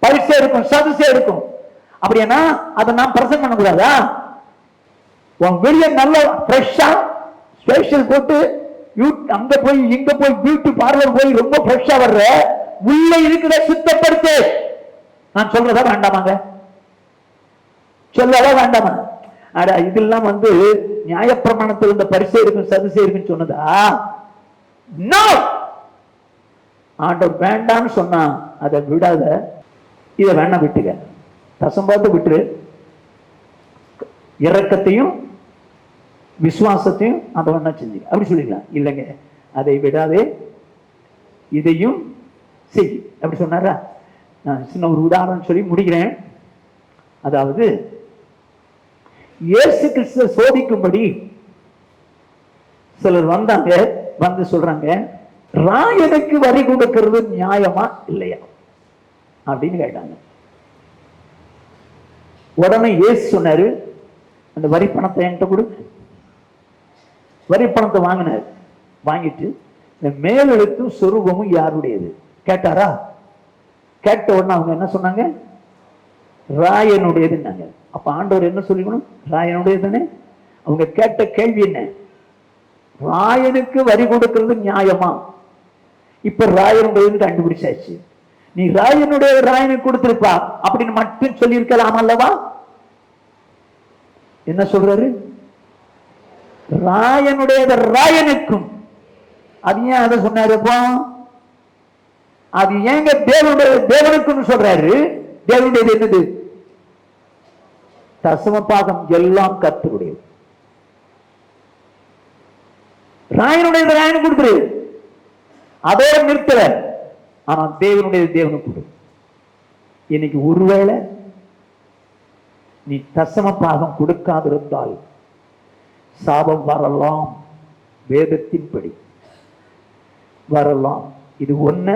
Speaker 2: பரிசே இருக்கும், சதுசே இருக்கும். அப்படின்னா அதை நான் பிரசன்ட் பண்ணக்கூடாதா? உன் வெளியே நல்ல ஃப்ரெஷ்ஷா ஸ்பெஷல் போட்டு அங்க போய் இங்க போய் பியூட்டி பார்லர் போய் ரொம்ப ஃப்ரெஷ்ஷா வர்ற, உள்ள இருக்கிற சுத்தப்படுத்து. நான் சொல்றதா வேண்டாமாங்க? சொல்லவா வேண்டாமா? அட, இதெல்லாம் நியாயப்பிரமாணத்தில் இந்த பரிசே இருக்கும், சதுசே இருக்குன்னு சொன்னதா? நோ, ஆண்டவர் வேண்டான்னு சொன்னா அதை விடாத. இதை வேணா விட்டுக்க, தசம்பாத்து விட்டுரு. இரக்கத்தையும் விசுவாசத்தையும் அதை வேணா செஞ்சு அப்படி சொல்லிக்கலாம். இல்லைங்க, அதை விடாதே, இதையும் செய் அப்படி சொன்னாரா? நான் சின்ன ஒரு உதாரணம் சொல்லி முடிக்கிறேன். அதாவது இயேசு கிறிஸ்துவ சோதிக்கும்படி சிலர் வந்தாங்க. வந்து சொல்றாங்க, ராயனுக்கு வரி கொடுக்கிறது நியாயமா இல்லையா அப்படின்னு கேட்டாங்க. உடனே இயேசு சொன்னாரு, அந்த வரி பணத்தை என்கிட்ட கொடு. வரி பணத்தை வாங்கினார். வாங்கிட்டு இந்த மேலெழுத்தும் சொரூபமும் யாருடையது கேட்டாரா? கேட்ட உடனே அவங்க என்ன சொன்னாங்க? ராயனுடையதுன்னாங்க. அப்ப ஆண்டவர் என்ன சொல்லிக்கணும்? ராயனுடையதுன்னு. அவங்க கேட்ட கேள்வி என்ன? ராயனுக்கு வரி கொடுக்கிறது நியாயமா? இப்ப ராயனுடையது கண்டுபிடிச்சாச்சு. நீ ராயனுடைய ராயனுக்கு கொடுத்திருப்பா அப்படின்னு மட்டும் சொல்லி இருக்கலாம் அல்லவா? என்ன சொல்றாரு? ராயனுடைய ராயனுக்கும். அது ஏன் அதை சொன்னாரு? அது ஏங்க தேவனுடைய தேவனுக்குன்னு சொல்றாரு? தேவனுடையது என்னது? தசம பாகம் எல்லாம் கர்த்தருடையது. ராயனுடையது ராயனுக்கு கொடுத்துரு, அதோட நிறுத்தல. ஆனா தேவனுடையது தேவனுக்கு கொடு. இன்னைக்கு ஒருவேளை நீ தசம பாகம் கொடுக்காதிருந்தால் சாபம் வரலாம். வேதத்தின்படி வரலாம். இது ஒன்ன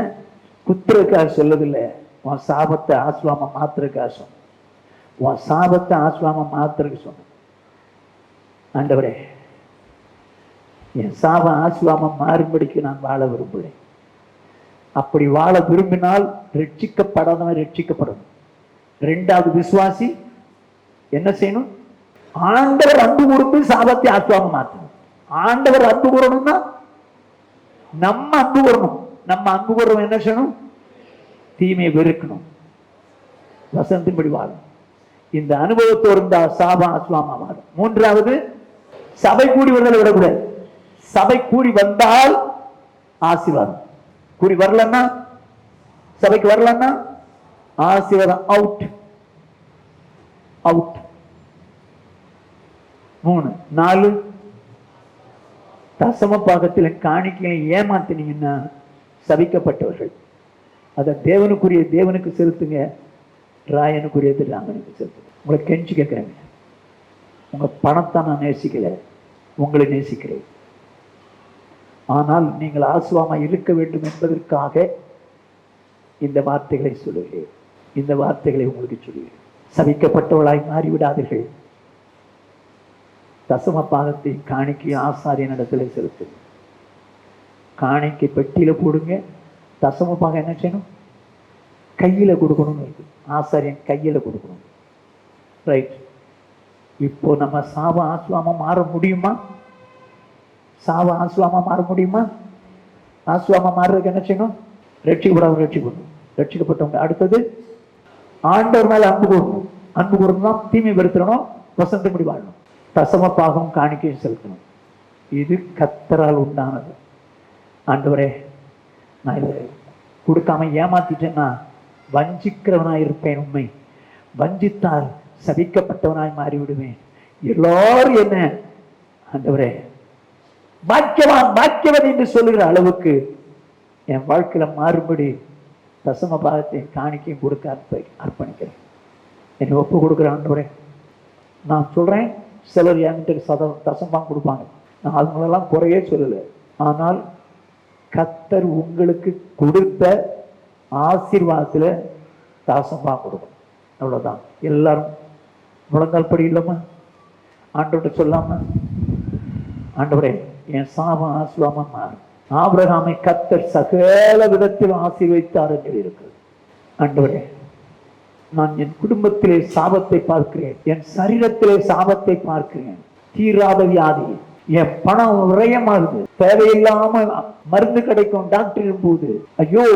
Speaker 2: குத்துறதுக்காக சொல்லதில்லை, உன் சாபத்தை ஆஸ்வாம மாத்திரக்காக சொன்ன. உன் சாபத்தை ஆஸ்வாம மாத்திரக்கு சொன்ன. ஆண்டவரே, என் சாபம் ஆஸ்வாமம் மாறும்படிக்கு நான் வாழ விரும்புகிறேன். அப்படி வாழ விரும்பினால் ரட்சிக்கப்படாதவன் ரட்சிக்கப்படணும். இரண்டாவது, விசுவாசி என்ன செய்யணும்? ஆண்டவர் அன்பு கூர்ந்து சாபத்தை ஆஸ்வாமம் மாற்றணும். ஆண்டவர் அன்பு கூறணும்னா நம்ம அன்பு கூறணும். நம்ம அன்பு கூறணும் என்ன செய்யணும்? தீமையை வெறுக்கணும், வசனத்தின்படி வாழும். இந்த அனுபவத்தோடு இருந்தா சாபம் ஆஸ்வாமா மாறும். மூன்றாவது, சபை கூடி வருதலை விடக்கூடாது. சபை கூடி வந்தால் ஆசீர்வாதம். கூடி வரலன்னா, சபைக்கு வரலன்னா ஆசீர்வாதம் அவுட். அவுட். 3. 4, தசம பாகத்தில் காணிக்கையை ஏமாத்தினீங்கன்னா சபிக்கப்பட்டவர்கள். அதை தேவனுக்கு செலுத்துங்க, ராயனுக்குரியது ராமனுக்கு செலுத்துங்க. உங்களை கெஞ்சி கேட்கிறேங்க, உங்க பணத்தை நான் நேசிக்கல, உங்களை நேசிக்கிறேன். ஆனால் நீங்கள் ஆசுவாமா இருக்க வேண்டும் என்பதற்காக இந்த வார்த்தைகளை சொல்லுகிறேன். இந்த வார்த்தைகளை உங்களுக்கு சொல்லுகிறேன். சபிக்கப்பட்டவளாய் மாறிவிடாதீர்கள். தசம பாகத்தை காணிக்கை ஆசாரியன் இடத்துல செலுத்துங்க. காணிக்கை பெட்டியில போடுங்க. தசம பாகம் என்ன செய்யணும்? கையில கொடுக்கணும்னு இருக்கு. ஆசாரியன் கையில கொடுக்கணும். ரைட். இப்போ நம்ம சாப ஆசுவாமா மாற முடியுமா? சாப ஆசுவாமா மாற முடியுமா? ஆசுவாமா மாறுறதுக்கு என்ன செய்யணும்? ரட்சிக்கப்பட்டவங்க. அடுத்தது ஆண்டவர் மேல அன்பு கூறணும். அன்பு கூறணும், தீமை வெறுத்தணும், வசந்தபடி வாழணும். தசம பாகம் காணிக்கையும் செலுத்தணும். இது கர்த்தரால் உண்டானது. ஆண்டவரே, நான் இதை கொடுக்காம ஏமாத்திட்டேன்னா வஞ்சிக்கிறவனாய் இருப்பேன். உண்மை வஞ்சித்தால் சபிக்கப்பட்டவனாய் மாறிவிடுவேன். எல்லாரும் என்ன ஆண்டவரே பாக்கியவன் என்று சொல்லுகிற அளவுக்கு என் வாழ்க்கையில மாறுபடி தசம பாகத்தை காணிக்கையும் கொடுக்க அர்ப்பணிக்கிறேன். என்னை ஒப்பு கொடுக்குற ஆண்டவரே, நான் சொல்றேன், சிலர் என்கிட்ட தசம்பாகம் கொடுப்பாங்க. நான் அவங்களெல்லாம் குறையே சொல்லலை. ஆனால் கர்த்தர் உங்களுக்கு கொடுத்த ஆசீர்வாதத்துல தசம்பாகம் கொடுக்கணும். அவ்வளவுதான். எல்லாரும் முழங்கால் படி இல்லைம்மா, ஆண்டவர்கிட்ட சொல்லாம, ஆண்டவரே என் சாபம் ஆசுவாமா மாறும். ஆபிரகாமை கர்த்தர் சகல விதத்திலும் ஆசீர்வதித்தார் என்று இருக்கிறது. ஆண்டவரே, நான் என் குடும்பத்திலே சாபத்தை பார்க்கிறேன், என் சரீரத்திலே சாபத்தை பார்க்கிறேன். தீராத வியாதி, என் பணம் விரயமாகுது, தேவையில்லாம மருந்து கிடைக்கும் டாக்டர் போது, ஐயோ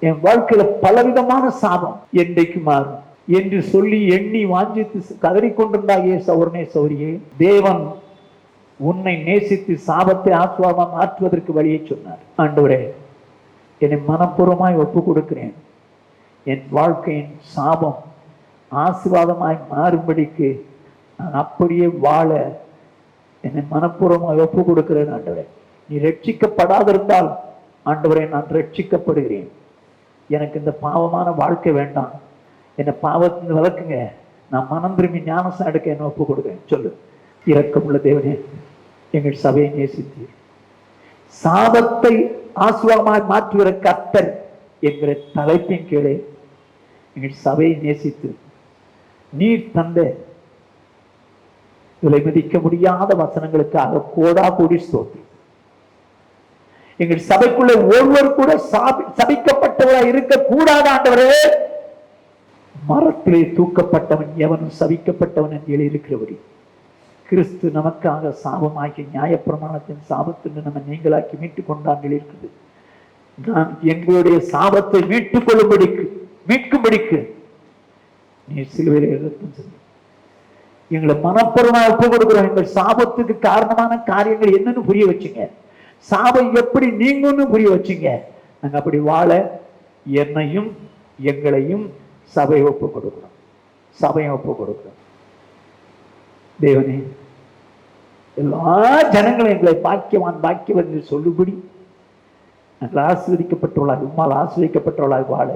Speaker 2: என் வாழ்க்கையில பலவிதமான சாபம் என்றைக்கு மாறும் என்று சொல்லி எண்ணி வாஞ்சித்து கதறிக்கொண்டிருந்தாயே சௌரனே சௌரியே, தேவன் உன்னை நேசித்து சாபத்தை ஆசுவாமா மாற்றுவதற்கு வழியை சொன்னார். ஆண்டவரே, என்னை மனப்பூர்வமாய் ஒப்பு கொடுக்கிறேன். என் வாழ்க்கையின் சாபம் ஆசீர்வாதமாய் மாறும்படிக்கு நான் அப்படியே வாழ என்னை மனப்பூர்வமாய் ஒப்பு கொடுக்கிறேன். ஆண்டவரே, நீ ரட்சிக்கப்படாதிருந்தால் ஆண்டவரே நான் ரட்சிக்கப்படுகிறேன். எனக்கு இந்த பாவமான வாழ்க்கை வேண்டாம், என்னை பாவத்தின் விளக்குங்க, நான் மனம் திரும்பி ஞானசம் எடுக்க என்ன ஒப்பு கொடுக்கிறேன். சொல்லு. இரக்கமுள்ள தேவனே, எங்கள் சபையை நேசித்தீர். சாபத்தை ஆசுவாமாய் மாற்றுகிற கர்த்தர் என்கிற தலைப்பின் கீழே எங்கள் சபையை நேசித்து நீர் தந்த விலை மதிக்க முடியாத வசனங்களுக்காக கோடா கோடி ஸ்தோத்திரம். எங்கள் சபைக்குள்ள ஒருவர் கூட சபிக்கப்பட்டவரா இருக்க கூடாது. ஆண்டவரே, மரத்திலே தூக்கப்பட்டவன் எவனும் சபிக்கப்பட்டவன் என்று எழுதியிருக்கிறபடி கிறிஸ்து நமக்காக சாபமாக்கி நியாயப்பிரமாணத்தின் சாபத்திற்கு நம்ம நீங்களாக்கி மீட்டுக் கொண்டார்கள் இருக்குது. நான் எங்களுடைய சாபத்தை மீட்கும்படிக்கு நீ சிலுவையிலே ரத்தம் சிந்தி எங்களை மனப்பூர்வமாக ஒப்பு கொடுக்கிறோம். எங்கள் சாபத்துக்கு காரணமான காரியங்கள் என்னன்னு புரிய வச்சுங்க, சாபம் எப்படி நீங்கன்னு புரிய வச்சுங்க. நாங்க அப்படி வாழ என்னையும் எங்களையும் சபையை ஒப்பு கொடுக்கிறோம். தேவனே, எல்லா ஜனங்களும் எங்களை பாக்கியவன் என்று சொல்லும்படி நாங்கள் ஆசீர்வதிக்கப்பட்டவர்களாக, உம்மால் ஆசீர்வதிக்கப்பட்டவர்களாக வாழ